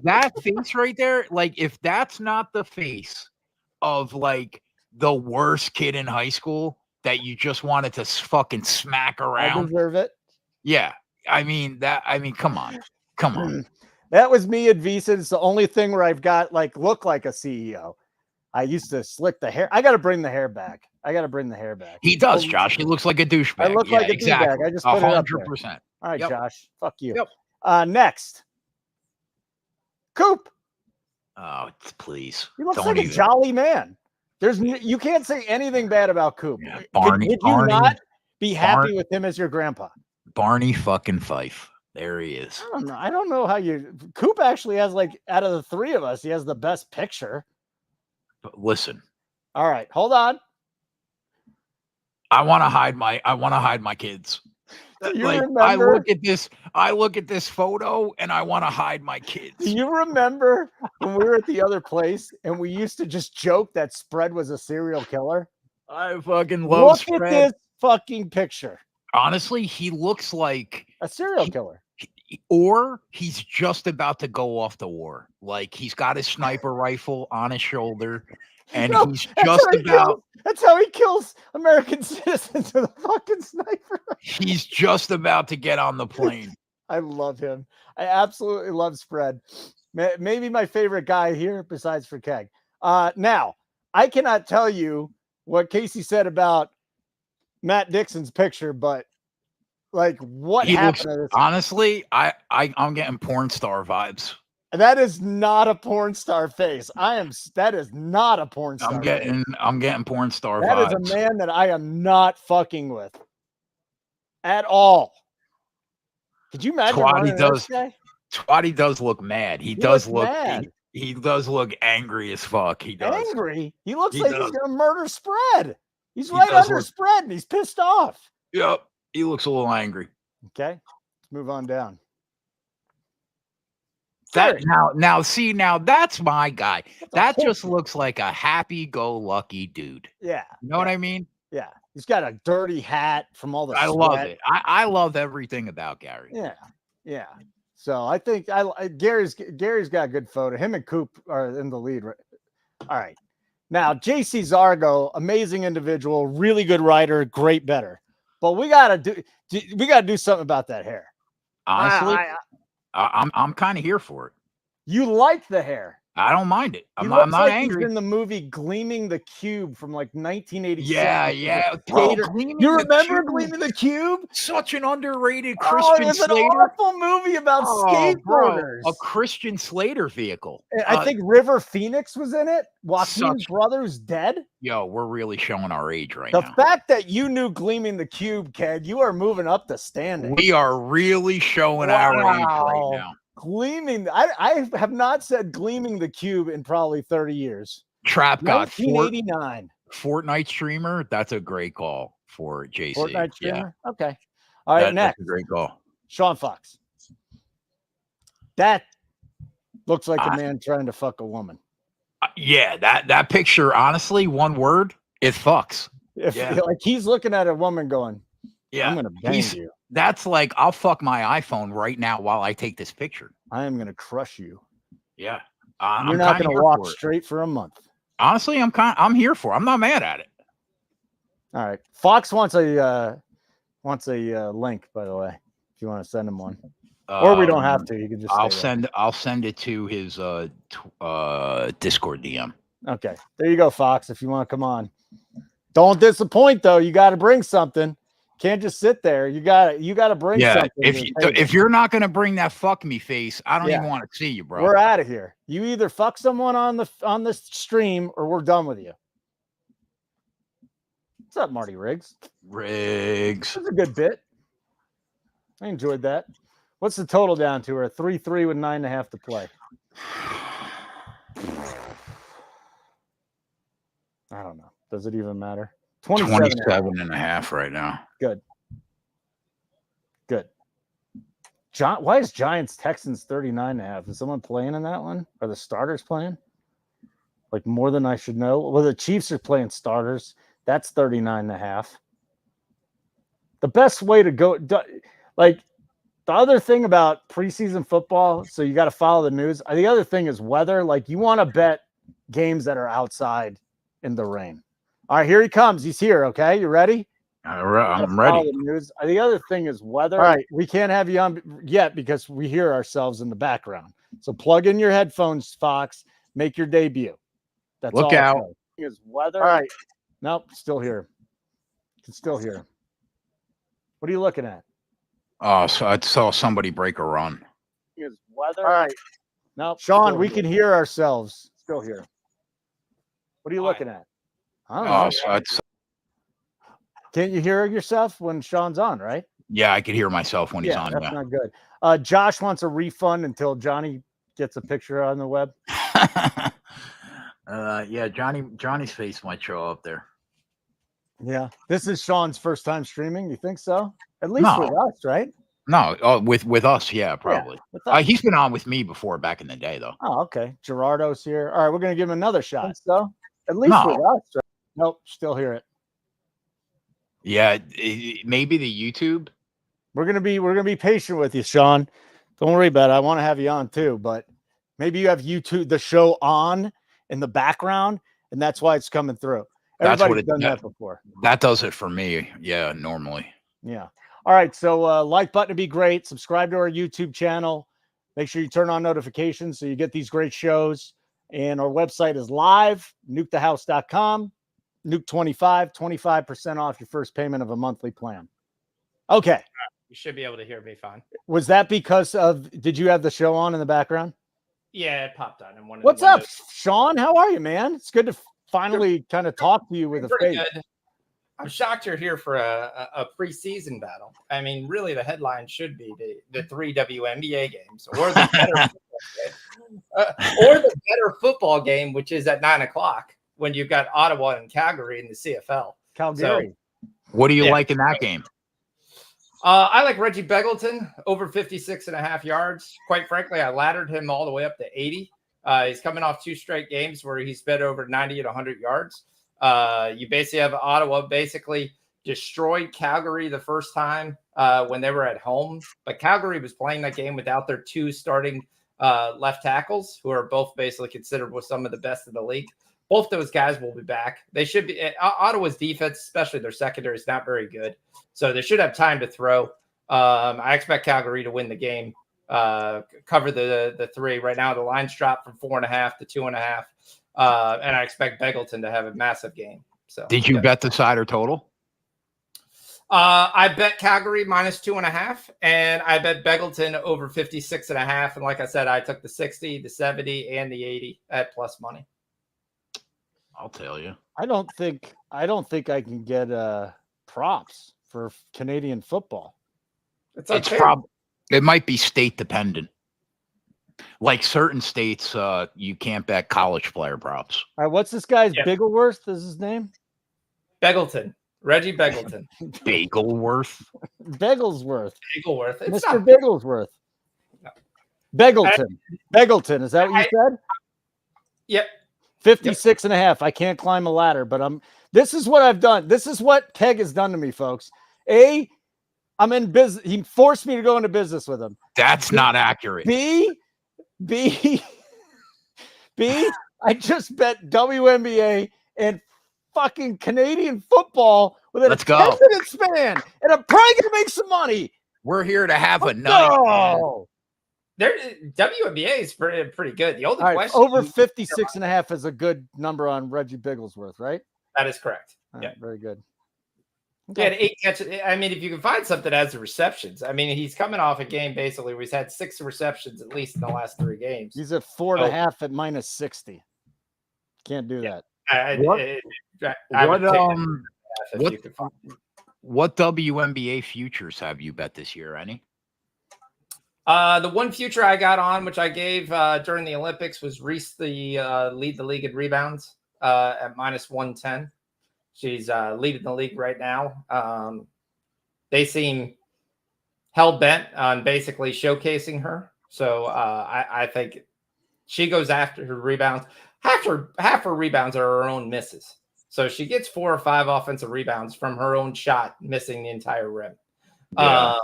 that face right there, like if that's not the face of like the worst kid in high school that you just wanted to fucking smack around. I deserve it. Yeah. I mean, come on. Come on. That was me at Visa. It's the only thing where I've got look like a CEO. I used to slick the hair. I got to bring the hair back. He does, Josh. He looks like a douchebag. I look like a douchebag. I just put 100%. All right, Josh. Fuck you. Yep. Next. Coop. Oh, please. He looks like a jolly man. You can't say anything bad about Coop. Yeah, Barney. Would you not be happy with him as your grandpa? Barney fucking Fife. There he is. I don't know how Coop actually has out of the three of us, he has the best picture. But listen. All right, hold on. I want to hide my kids. Do you remember? I look at this photo and I want to hide my kids. Do you remember when we were at the other place and we used to just joke that Spread was a serial killer? I fucking love Spread. Look at this fucking picture. Honestly, he looks like a serial killer. Or he's just about to go off to war. Like he's got his sniper rifle on his shoulder and he's just about. That's how he kills American citizens with a fucking sniper. He's just about to get on the plane. I love him. I absolutely love Spread. Maybe my favorite guy here besides for Keg. Now, I cannot tell you what Casey said about Matt Dixon's picture, but what happened? Honestly, I'm getting porn star vibes. That is not a porn star face. That is not a porn star. I'm getting porn star vibes. That is a man that I am not fucking with at all. Could you imagine? Twatty does look mad. He does look mad. He does look angry as fuck. He does. Angry? He looks like he's gonna murder Spread. He's right under Spread and he's pissed off. Yep. He looks a little angry. Okay. Let's move on down. Now that's my guy. That just looks like a happy-go-lucky dude. Yeah. You know what I mean? Yeah. He's got a dirty hat from all the I love it. I love everything about Gary. Yeah. Yeah. So I think Gary's got a good photo. Him and Coop are in the lead. Right? All right. Now, JC Zargo, amazing individual, really good writer, great bettor. But we gotta do something about that hair. Honestly, I'm kind of here for it. You like the hair. I don't mind it. He I'm looks not like angry. he's in the movie Gleaming the Cube from like 1986. Yeah. Bro, You remember Gleaming the Cube? Such an underrated Oh, Christian it's an Slater. awful movie about Bro, skateboarders. a Christian Slater vehicle. I think River Phoenix was in it. Joaquin's Such- brother who's dead. Yo, we're really showing our age right The now. fact that you knew Gleaming the Cube, Ked, you are moving up the standing. We are really showing our age right now. Gleaming. I have not said Gleaming the Cube in probably 30 years. Trap God, 1989. Fortnite streamer. That's a great call for JC. Fortnite streamer? Yeah. Okay. All right, next. That's a great call. Sean Fox. That looks like a man trying to fuck a woman. Yeah, that picture, honestly, one word, it fucks. Like he's looking at a woman going, yeah, I'm gonna bang you. That's like, I'll fuck my iPhone right now while I take this picture. I am gonna crush you. Yeah. You're not gonna walk straight for a month. Honestly, I'm here for it. I'm not mad at it. All right. Fox wants a link, by the way, if you want to send him one. Or we don't have to. You can just I'll send it to his Discord DM. Okay. There you go, Fox, if you want to come on. Don't disappoint though. You got to bring something. Can't just sit there. You got to bring something. If you're not going to bring that fuck me face, I don't even want to see you, bro. We're out of here. You either fuck someone on the stream or we're done with you. What's up, Marty Riggs? That's a good bit. I enjoyed that. What's the total down to? We're 3-3 with 9.5 to play. I don't know. Does it even matter? 27.5 right now. Good. Why is Giants Texans 39.5? Is someone playing in that one? Are the starters playing? Like more than I should know. Well, the Chiefs are playing starters. That's 39.5. The best way to go, like the other thing about preseason football, so you got to follow the news. The other thing is weather. Like you want to bet games that are outside in the rain. All right, here he comes. He's here. Okay, you ready? I'm ready. The other thing is weather. All right, we can't have you on yet because we hear ourselves in the background. So plug in your headphones, Fox. Make your debut. That's Look all out. Is weather. All right. Nope, still here. Can still hear. What are you looking at? Oh, so I saw somebody break a run. Is weather. All right. Nope. Sean, we can hear ourselves. Still here. What are you looking at? I don't know. Can't you hear yourself when Sean's on, right? Yeah, I could hear myself when he's on. That's not good. Josh wants a refund until Johnny gets a picture on the web. Yeah, Johnny's face might show up there. Yeah. This is Sean's first time streaming. You think so? At least with us, right? No, with us, yeah, probably. Yeah, he's been on with me before back in the day, though. Oh, okay. Gerardo's here. All right, we're gonna give him another shot. So at least with us, right? Nope, still hear it. Yeah, maybe the YouTube. We're gonna be patient with you, Sean. Don't worry about it. I want to have you on too, but maybe you have YouTube the show on in the background, and that's why it's coming through. Everybody's done that before. That does it for me. Yeah, normally. Yeah. All right. So like button would be great. Subscribe to our YouTube channel. Make sure you turn on notifications so you get these great shows. And our website is live, nukethehouse.com. Nuke 25% off your first payment of a monthly plan. Okay. You should be able to hear me fine. Was that because did you have the show on in the background? Yeah, it popped on. What's up, Sean? How are you, man? It's good to finally kind of talk to you with a face. Good. I'm shocked you're here for a preseason battle. I mean, really, the headline should be the 3 WNBA games or the better football game, which is at 9:00 when you've got Ottawa and Calgary in the CFL. Calgary. So, what do you like in that game? I like Reggie Beggleton over 56.5 yards. Quite frankly, I laddered him all the way up to 80. He's coming off 2 straight games where he's bet over 90 and 100 yards. You basically have Ottawa basically destroyed Calgary the first time when they were at home. But Calgary was playing that game without their 2 starting left tackles, who are both basically considered with some of the best in the league. Both those guys will be back. They should be. Ottawa's defense, especially their secondary, is not very good. So they should have time to throw. I expect Calgary to win the game. cover the 3. Right now, the line's dropped from 4.5 to 2.5. And I expect Beggleton to have a massive game. So, did you bet the side or total? I bet Calgary -2.5, and I bet Beggleton over 56.5. And like I said, I took the 60, the 70, and the 80 at plus money. I'll tell you. I don't think I can get props for Canadian football. It's it might be state dependent. Like certain states, you can't bet college player props. All right, what's this guy's Bigglesworth? Is his name? Beggleton. Reggie Beggleton. Bagelsworth. Bigglesworth. Bigglesworth. It's Mr. not Bigglesworth. No. Beggleton. Beggleton. Is that what you said? Yep. 56.5. I can't climb a ladder, but this is what I've done. This is what Peg has done to me, folks. I'm in business. He forced me to go into business with him. That's not accurate. B, I just bet WNBA and fucking Canadian football within a 10-minute span, and I'm probably gonna make some money. We're here to have a night. No. WNBA is pretty good. The only question over 56.5 is a good number on Reggie Bigglesworth, right? That is correct. Yeah, very good. Okay. He had 8 catches. I mean, if you can find something as the receptions, I mean, he's coming off a game basically where he's had 6 receptions at least in the last 3 games. He's at 4.5 at -60. Can't do that. What WNBA futures have you bet this year? Any? The one future I got on, which I gave during the Olympics, was Reese, lead the league in rebounds at -110. She's leading the league right now. They seem hell bent on basically showcasing her. So I think she goes after her rebounds. Half her rebounds are her own misses. So she gets 4 or 5 offensive rebounds from her own shot, missing the entire rim. Yeah.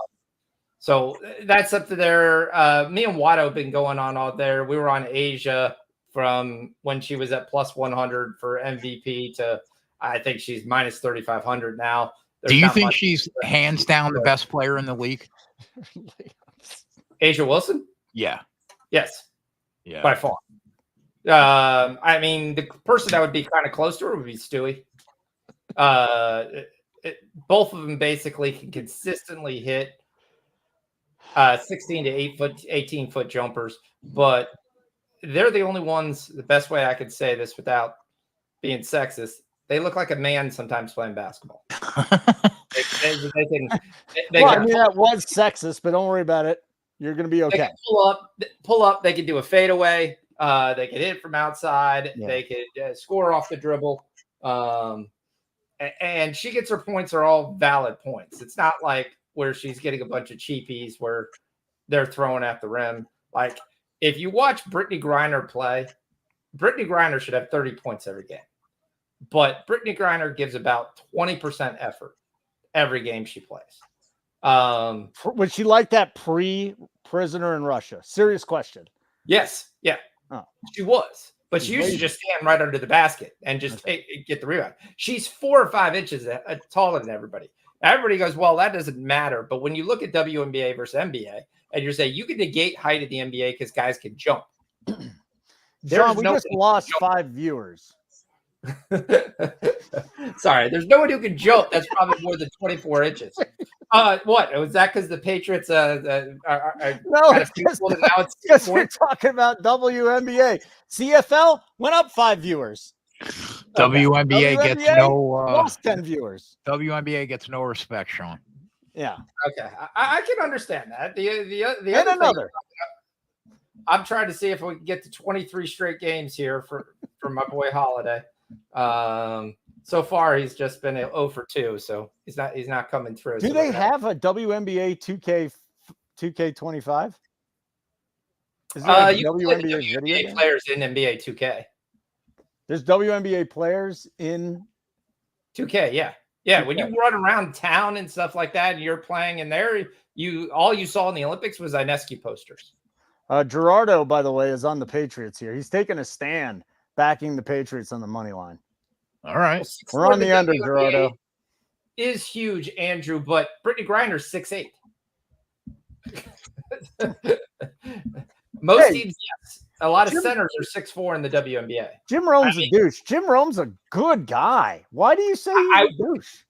So that's up to there. Me and Watto have been going on out there. We were on Asia from when she was at +100 for MVP to I think she's -3,500 now. Do you think she's hands down the best player in the league? Asia Wilson? Yeah. Yes. Yeah. By far. I mean, the person that would be kind of close to her would be Stewie. Both of them basically can consistently hit 16 to 18-foot jumpers, but they're the only ones. The best way I could say this without being sexist, they look like a man sometimes playing basketball. They can that was sexist, but don't worry about it. You're going to be okay. They can pull up. They can do a fadeaway. They can hit from outside. Yeah. They could score off the dribble. And she gets her points are all valid points. It's not like where she's getting a bunch of cheapies where they're throwing at the rim. Like if you watch Brittany Griner play, Brittany Griner should have 30 points every game. But Brittany Griner gives about 20% effort every game she plays. Was she like that pre-prisoner in Russia? Serious question. Yes. Yeah. Oh. She was. But she used to just stand right under the basket and just get the rebound. She's 4 or 5 inches taller than everybody. Everybody goes, well, that doesn't matter. But when you look at WNBA versus NBA, and you're saying you can negate height of the NBA because guys can jump. John, we just lost 5 viewers. Sorry, there's no one who can jump. That's probably more than 24 inches. What was that? Because the Patriots no, because we're talking about WNBA. CFL went up 5 viewers. WNBA gets no lost 10 viewers. WNBA gets no respect, Sean. Yeah. Okay, I can understand that. The and another. I'm trying to see if we can get to 23 straight games here for my boy Holiday. So far he's just been 0 for 2, so he's not coming through. Do they have a WNBA 2K25? Is there you WNBA video players in NBA 2K? There's WNBA players in 2K, yeah. 2K. When you run around town and stuff like that, and you're playing in there, all you saw in the Olympics was Inescu posters. Gerardo, by the way, is on the Patriots here. He's taking a stand backing the Patriots on the money line. All right. We're on the under, Gerardo. Is huge, Andrew, but Brittany Griner's 6'8". Most teams, yes. A lot of centers are 6'4" in the WNBA. Jim Rome's a douche. Jim Rome's a good guy. Why do you say he's a douche?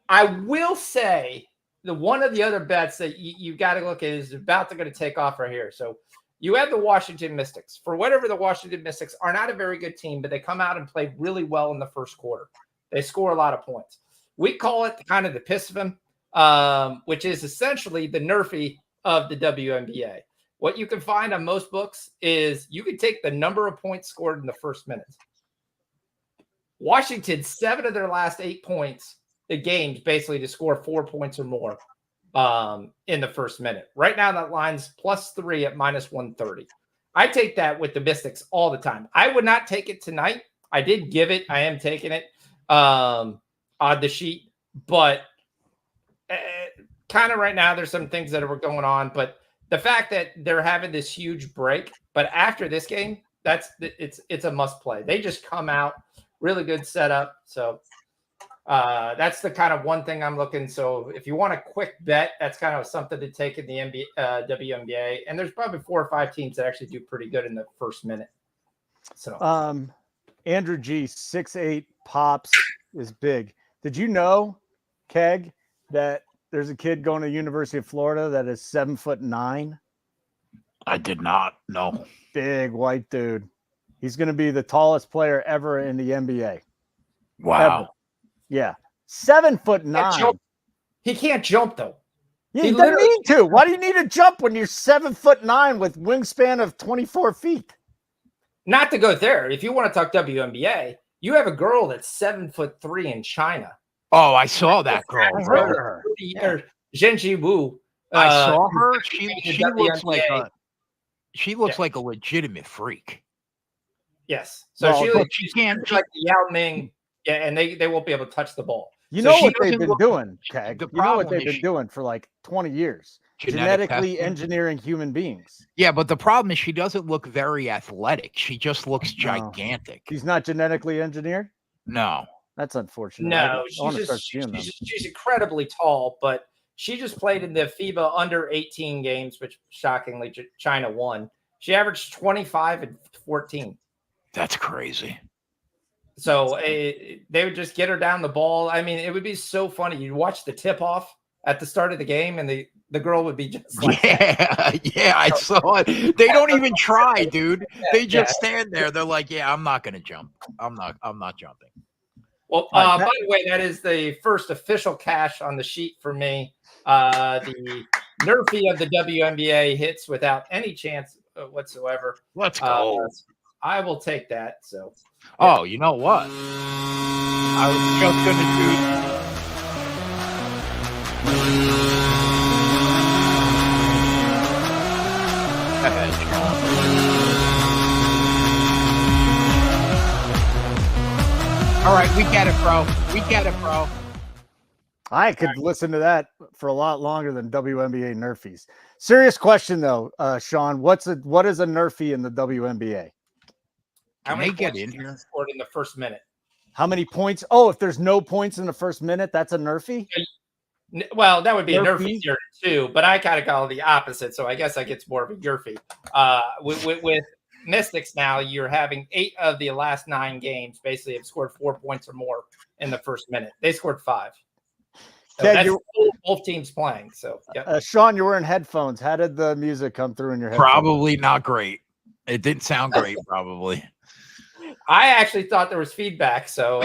I will say the one of the other bets that you got to look at is about to going to take off right here. So you have the Washington Mystics. For whatever, the Washington Mystics are not a very good team, but they come out and play really well in the first quarter. They score a lot of points. We call it kind of the piss of them, which is essentially the Nerfy of the WNBA. What you can find on most books is you can take the number of points scored in the first minute. Washington, 7 of their last 8 points, the games basically to score 4 points or more in the first minute. Right now, that line's +3 at -130. I take that with the Mystics all the time. I would not take it tonight. I did give it. I am taking it on the sheet, but kind of right now, there's some things that are going on, but the fact that they're having this huge break, but after this game, it's a must play. They just come out really good setup. So that's the kind of one thing I'm looking. So if you want a quick bet, that's kind of something to take in the WNBA. And there's probably 4 or 5 teams that actually do pretty good in the first minute. So Andrew G, 6'8" pops is big. Did you know, Keg, that there's a kid going to the University of Florida that is 7'9"? I did not know. Big white dude. He's going to be the tallest player ever in the NBA. Wow. Ever. Yeah. 7'9". He can't jump though. Yeah, he doesn't need to. Why do you need to jump when you're 7'9" with wingspan of 24 feet? Not to go there. If you want to talk WNBA, you have a girl that's 7'3" in China. Oh, I saw that girl. I heard her. Zhenji Wu. I saw her. She looks like a legitimate freak. Yes. So well, she can't like Yao Ming. Yeah, and they won't be able to touch the ball. You know what they've been doing, Keg? You know what they've been doing for like 20 years? Genetically engineering human beings. Yeah, but the problem is she doesn't look very athletic. She just looks gigantic. She's not genetically engineered? No. That's unfortunate. No, she's incredibly tall, but she just played in the FIBA under 18 games, which shockingly China won. She averaged 25 and 14. That's crazy. So they would just get her down the ball. I mean, it would be so funny. You'd watch the tip off at the start of the game, and the girl would be just like I saw it. They don't even try, dude. They just stand there. They're like, yeah, I'm not gonna jump. I'm not jumping. Well, by the way, that is the first official cash on the sheet for me. The Nerfy of the WNBA hits without any chance whatsoever. Let's go. I will take that. So. Oh, you know what? I was just gonna do. All right, we get it, bro. I could listen to that for a lot longer than WNBA Nerfies. Serious question though, Sean. What is a Nerfy in the WNBA? How many get in here? Scored in the first minute. How many points? Oh, if there's no points in the first minute, that's a Nerfy? Well, that would be a Nerfy here too, but I kind of call it the opposite. So I guess I get more of a Nerfy. With Mystics now, you're having 8 of the last 9 games basically have scored 4 points or more in the first minute. They scored 5. So that's both teams playing. So, Sean, you're wearing headphones. How did the music come through in your headphones? Probably not great. It didn't sound great, probably. I actually thought there was feedback, so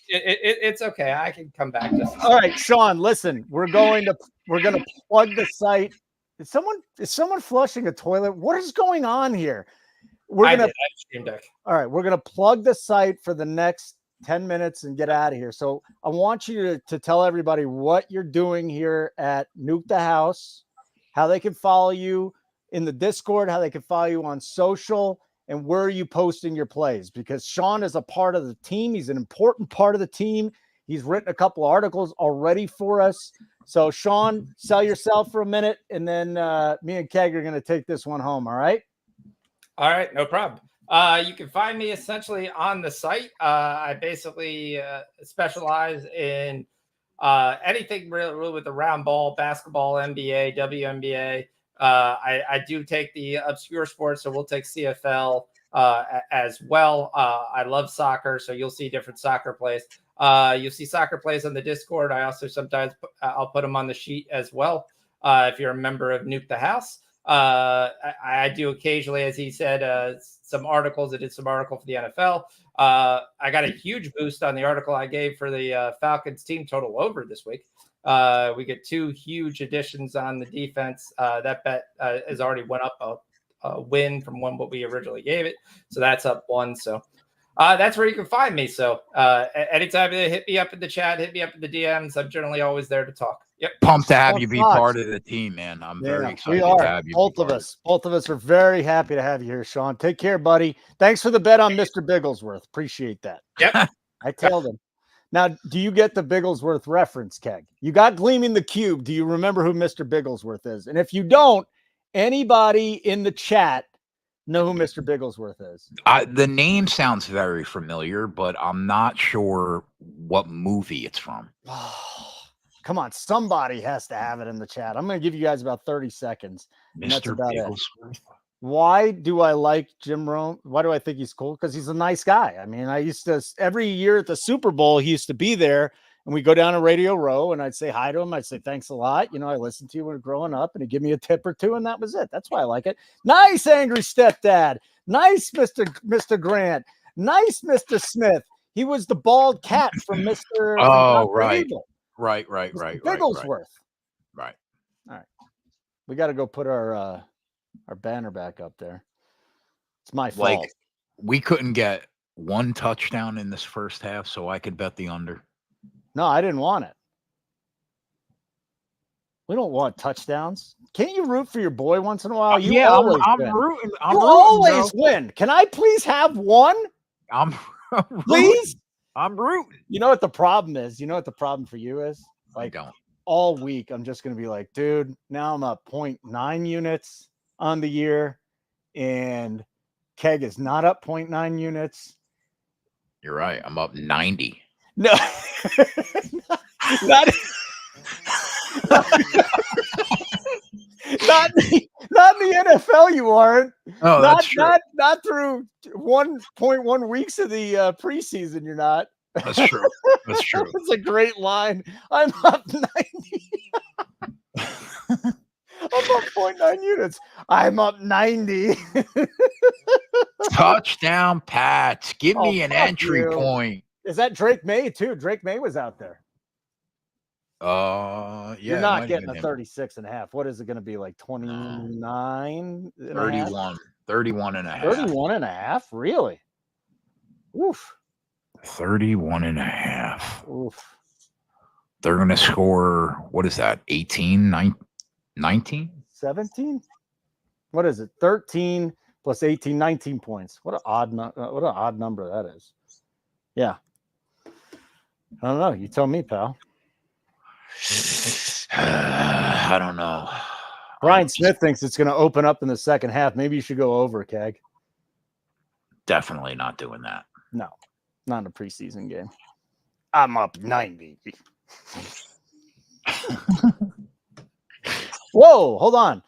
it's okay. I can come back. All right, Sean. Listen, we're gonna plug the site. Is someone flushing a toilet? What is going on here? All right, we're gonna plug the site for the next 10 minutes and get out of here. So I want you to tell everybody what you're doing here at Nuke the House, how they can follow you in the Discord, how they can follow you on social, and where are you posting your plays? Because Sean is a part of the team. He's an important part of the team. He's written a couple of articles already for us. So Sean, sell yourself for a minute, and then me and Keg are going to take this one home. All right? All right, no problem. You can find me essentially on the site. I basically specialize in Anything really with the round ball, basketball, NBA, WNBA. I do take the obscure sports, so we'll take CFL as well. I love soccer, so you'll see different soccer plays. You'll see soccer plays on the Discord. I also sometimes I'll put them on the sheet as well. If you're a member of Nuke the House, I do occasionally, as he said, some articles. I did some article for the NFL. I got a huge boost on the article I gave for the Falcons team total over this week. We get 2 huge additions on the defense. That bet has already went up a win from what we originally gave it. So that's up 1. So that's where you can find me. So anytime you hit me up in the chat, hit me up in the DMs. I'm generally always there to talk. Yep. Pumped to have you be part of the team, man. I'm very excited to have you. Both of us are very happy to have you here, Sean. Take care, buddy. Thanks for the bet on Mr. Bigglesworth. Appreciate that. Yep. I told him. Now, do you get the Bigglesworth reference, Keg? You got Gleaming the Cube. Do you remember who Mr. Bigglesworth is? And if you don't, anybody in the chat know who Mr. Bigglesworth is? The name sounds very familiar, but I'm not sure what movie it's from. Come on, somebody has to have it in the chat. I'm going to give you guys about 30 seconds. Mr. Bigglesworth. Why do I like Jim Rome? Why do I think he's cool? Because he's a nice guy. I mean, I used to, every year at the Super Bowl, he used to be there, and we go down to Radio Row, and I'd say hi to him. I'd say, thanks a lot. You know, I listened to you when growing up, and he'd give me a tip or 2, and that was it. That's why I like it. Nice, Angry Stepdad. Nice, Mr. Grant. Nice, Mr. Smith. He was the bald cat from Mr. Oh, right. Eagle. Right. Bigglesworth. Right. All right. We got to go put our banner back up there. It's my fault. Like, we couldn't get 1 touchdown in this first half, so I could bet the under. No, I didn't want it. We don't want touchdowns. Can't you root for your boy once in a while? You always I'm win. rooting. You always win. Can I please have one? I'm please. I'm rooting. You know what the problem is? You know what the problem for you is? Like, I don't. All week, I'm just going to be like, dude, now I'm up 0.9 units on the year, and Keg is not up 0.9 units. You're right. I'm up 90. No, not in the NFL. You aren't. Oh, that's true. Not through 1.1 weeks of the preseason. You're not. That's true. That's true. That's a great line. I'm up 90. I'm up 0.9 units. I'm up 90. Touchdown, Pats. Give me an entry point. Is that Drake May too? Drake May was out there. Yeah. You're not getting a 36 and a half. What is it going to be, like 29? 31. 31 and a half. 31 and a half? Really? Oof. 31 and a half. Oof. They're going to score, what is that, 18, 19? 17? What is it? 13 plus 18, 19 points. What an odd number that is. Yeah. I don't know. You tell me, pal. I don't know. Brian Smith thinks it's going to open up in the second half. Maybe you should go over, Keg. Definitely not doing that. No, not in a preseason game. I'm up 90. Whoa, hold on.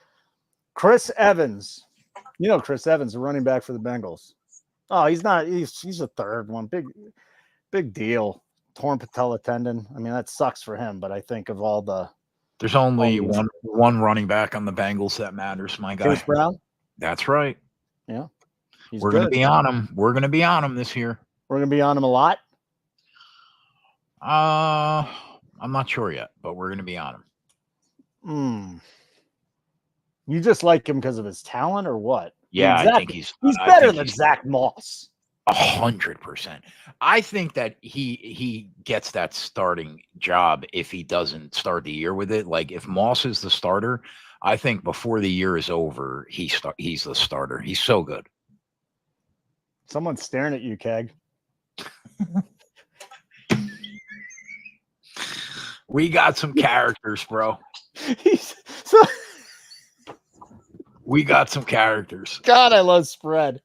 Chris Evans. You know Chris Evans, the running back for the Bengals. Oh, he's not. He's a third one. Big deal. Torn patella tendon. I mean, that sucks for him, but I think of all the... There's only one running back on the Bengals that matters, my guy. Chris Brown? That's right. Yeah. We're going to be on him. We're going to be on him this year. We're going to be on him a lot? I'm not sure yet, but we're going to be on him. You just like him because of his talent or what? Yeah, I think he's better than Zach Moss. 100%. I think that he gets that starting job if he doesn't start the year with it. Like, if Moss is the starter, I think before the year is over, he's the starter. He's so good. Someone's staring at you, Keg. We got some characters, bro. We got some characters. God, I love spread.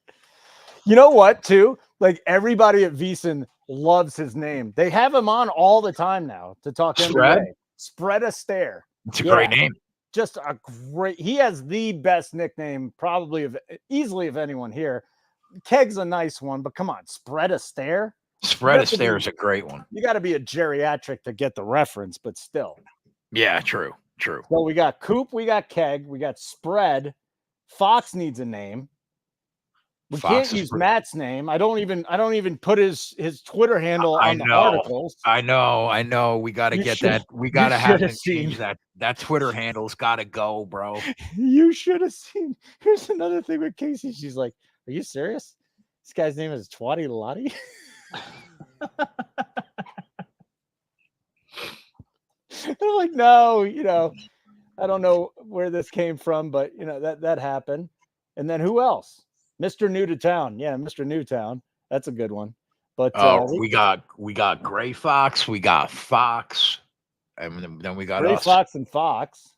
You know what, too? Like, everybody at VEASAN loves his name. They have him on all the time now to talk Spread? NBA. Spread a stare. It's a great name. Just a great. He has the best nickname, probably easily of anyone here. Keg's a nice one, but come on, Spread a stare. Spread a stare is a great one. You got to be a geriatric to get the reference, but still. Yeah, true. So we got Coop, we got Keg, we got Spread. Fox needs a name. We can't use Matt's name. I don't even put his Twitter handle on the articles. I know. We got to get that. We got to have him change that. That Twitter handle's got to go, bro. You should have seen. Here's another thing with Casey. She's like, "Are you serious? This guy's name is Twatty Lottie." I'm like, no, I don't know where this came from, but that happened. And then who else? Mr. New to Town. Yeah, Mr. Newtown. That's a good one. But we got Gray Fox, we got Fox, and then we got Gray Fox and Fox.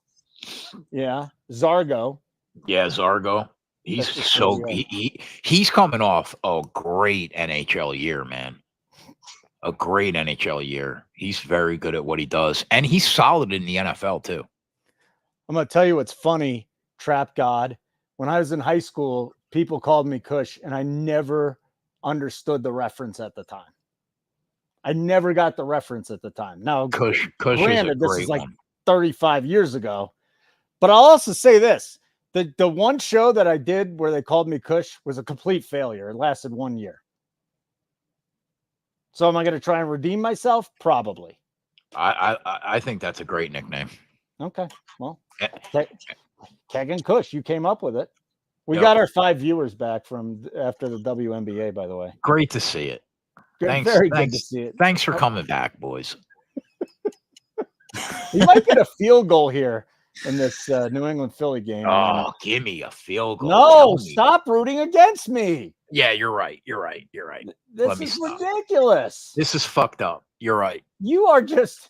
Yeah, Zargo. Yeah, Zargo. He's coming off a great NHL year, man. A great NHL year. He's very good at what he does, and he's solid in the NFL too. I'm gonna tell you what's funny, Trap God. When I was in high school, people called me Kush, and I never understood the reference at the time. I never got the reference at the time. Now, Kush granted, is a this great is like one. 35 years ago, but I'll also say this: the one show that I did where they called me Kush was a complete failure. It lasted 1 year. So am I going to try and redeem myself? Probably. I think that's a great nickname. Okay. Well, Keg and Kush, you came up with it. We got our 5 viewers back from after the WNBA, by the way. Great to see it. Very good to see it. Thanks for coming back, boys. You might get a field goal here in this New England Philly game. Oh, give me a field goal. No, stop rooting against me. Yeah, you're right. This is ridiculous. This is fucked up. You're right. You are just,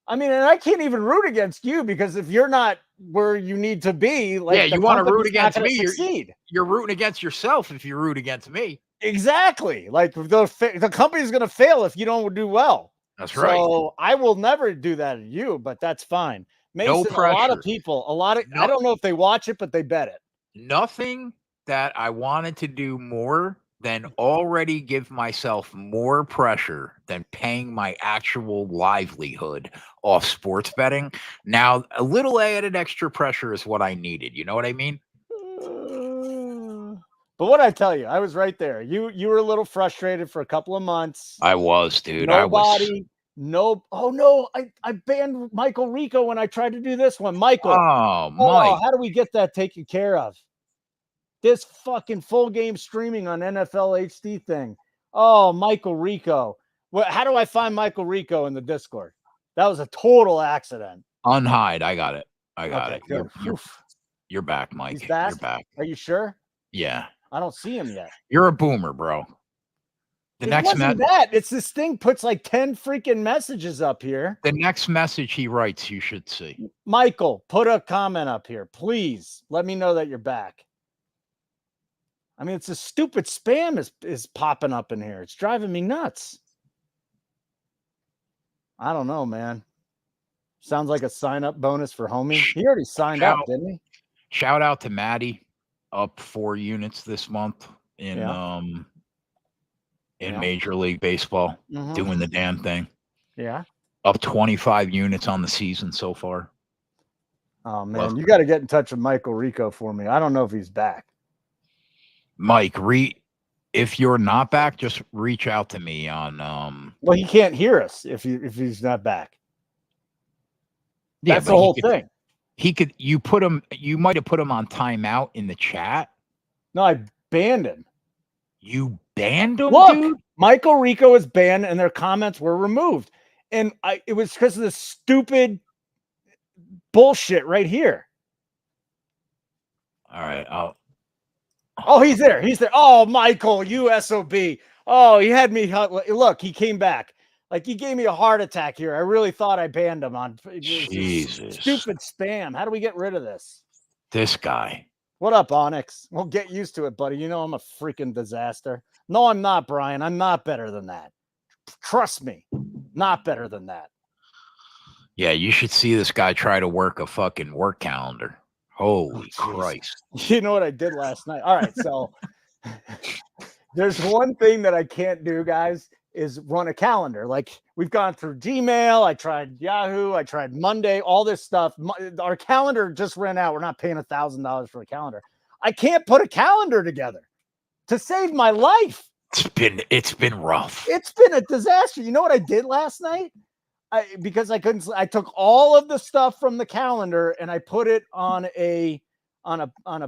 and I can't even root against you because if you're not where you need to be, you want to root against me. You're rooting against yourself if you root against me. Exactly. Like the company's going to fail if you don't do well. That's right. So I will never do that to you, but that's fine. Mason, no pressure. A lot of people, I don't know if they watch it, but they bet it. Nothing that I wanted to do more than already give myself more pressure than paying my actual livelihood off sports betting. Now, a little added extra pressure is what I needed. You know what I mean? But what I tell you, I was right there. You were a little frustrated for a couple of months. I was, dude. Oh no, I banned Michael Rico when I tried to do this one. Michael. Oh, Mike. How do we get that taken care of? This fucking full game streaming on NFL HD thing. Oh, Michael Rico. How do I find Michael Rico in the Discord? That was a total accident. Unhide. I got it. Good. You're back, Mike. He's back? You're back. Are you sure? Yeah. I don't see him yet. You're a boomer, bro. It's this thing puts like 10 freaking messages up here. The next message he writes, you should see. Michael, put a comment up here. Please let me know that you're back. It's a stupid spam is popping up in here. It's driving me nuts. I don't know, man. Sounds like a sign-up bonus for homie. He already signed up, didn't he? Shout out to Maddie, up 4 units this month in Major League Baseball, doing the damn thing. Yeah. Up 25 units on the season so far. Oh, man. You got to get in touch with Michael Rico for me. I don't know if he's back. Mike, if you're not back, just reach out to me on Well, he can't hear us if he's not back. Yeah, that's the whole thing. You might have put him on timeout in the chat. No, I banned him. You banned him, Look, dude? Michael Rico is banned and their comments were removed. And it was because of this stupid bullshit right here. All right. Oh, he's there. Oh, Michael, you SOB. Oh, he had me. Look, he came back. Like, he gave me a heart attack here. I really thought I banned him on Jesus. Stupid spam. How do we get rid of this? This guy. What up, Onyx? Well, get used to it, buddy. You know I'm a freaking disaster. No, I'm not, Brian. I'm not better than that. Trust me, not better than that. Yeah, you should see this guy try to work a fucking work calendar. Holy Christ. You know what I did last night? All right, so there's one thing that I can't do, guys, is run a calendar. Like, we've gone through Gmail, I tried Yahoo, I tried Monday, all this stuff. Our calendar just ran out. We're not paying $1,000 for a calendar. I can't put a calendar together to save my life. It's been rough. It's been a disaster. You know what I did last night? Because I couldn't, I took all of the stuff from the calendar and I put it on a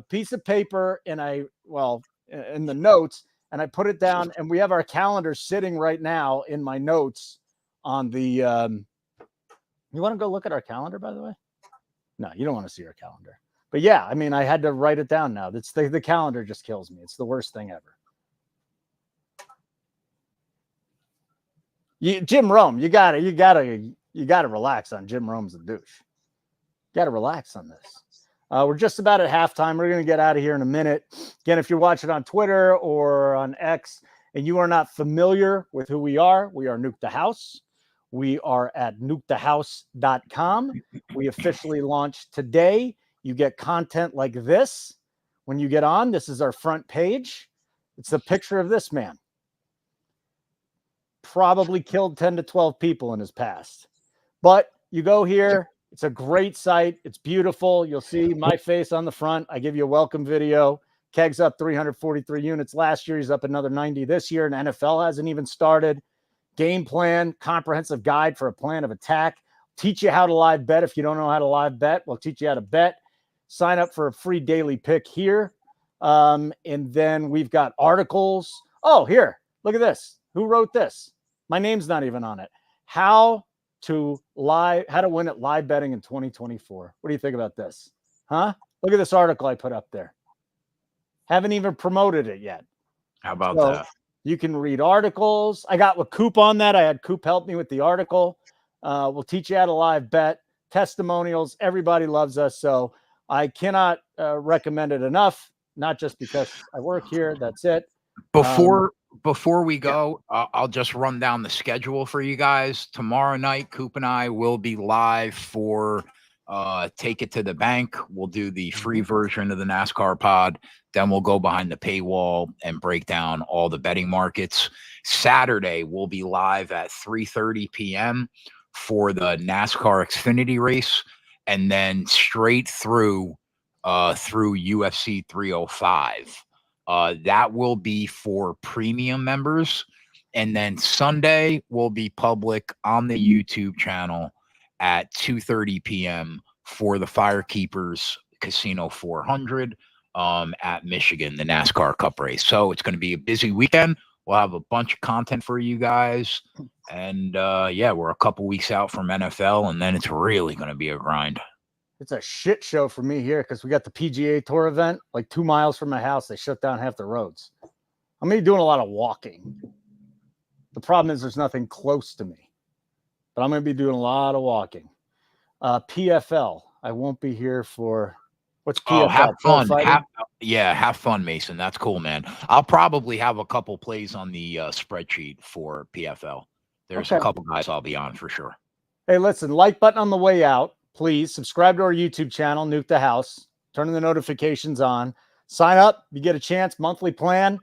piece of paper, and in the notes, and I put it down, and we have our calendar sitting right now in my notes on the, you want to go look at our calendar, by the way? No, you don't want to see our calendar, but yeah, I mean, I had to write it down now. That's the calendar just kills me. It's the worst thing ever. Jim Rome, you gotta relax on Jim Rome's a douche. You gotta relax on this. We're just about at halftime. We're gonna get out of here in a minute. Again, if you're watching on Twitter or on X and you are not familiar with who we are Nuke the House. We are at nukethehouse.com. We officially launched today. You get content like this when you get on. This is our front page. It's a picture of this man. Probably killed 10 to 12 people in his past. But you go here. It's a great site. It's beautiful. You'll see my face on the front. I give you a welcome video. Keg's up 343 units last year. He's up another 90 this year, and NFL hasn't even started. Game plan, comprehensive guide for a plan of attack. Teach you how to live bet. If you don't know how to live bet, we'll teach you how to bet. Sign up for a free daily pick here. And then we've got articles. Oh, here, look at this. Who wrote this? My name's not even on it. How to win at live betting in 2024. What do you think about this? Huh? Look at this article I put up there. Haven't even promoted it yet. How about that? You can read articles. I got with Coop on that. I had Coop help me with the article. We'll teach you how to live bet. Testimonials. Everybody loves us. So I cannot recommend it enough. Not just because I work here. That's it. Before we go, I'll just run down the schedule for you guys. Tomorrow night, Coop and I will be live for Take It to the Bank. We'll do the free version of the NASCAR pod. Then we'll go behind the paywall and break down all the betting markets. Saturday, we'll be live at 3:30 p.m. for the NASCAR Xfinity race, and then straight through UFC 305. That will be for premium members. And then Sunday will be public on the YouTube channel at 2:30 p.m. for the Firekeepers Casino 400 at Michigan, the NASCAR Cup race. So it's going to be a busy weekend. We'll have a bunch of content for you guys. And we're a couple weeks out from NFL, and then it's really going to be a grind. It's a shit show for me here because we got the PGA Tour event like 2 miles from my house. They shut down half the roads. I'm going to be doing a lot of walking. The problem is there's nothing close to me, but I'm going to be doing a lot of walking. PFL. I won't be here for what's PFL? Oh, have fun. Have fun, Mason. That's cool, man. I'll probably have a couple plays on the spreadsheet for PFL. There's a couple guys I'll be on for sure. Hey, listen, like button on the way out. Please subscribe to our YouTube channel, Nuke the House. Turn the notifications on. Sign up. You get a chance. Monthly plan,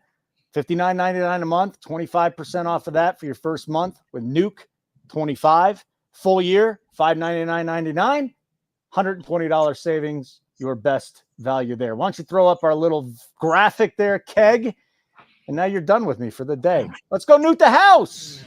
$59.99 a month. 25% off of that for your first month with Nuke. 25 full year, $599.99. $120 savings. Your best value there. Why don't you throw up our little graphic there, Keg? And now you're done with me for the day. Let's go Nuke the House.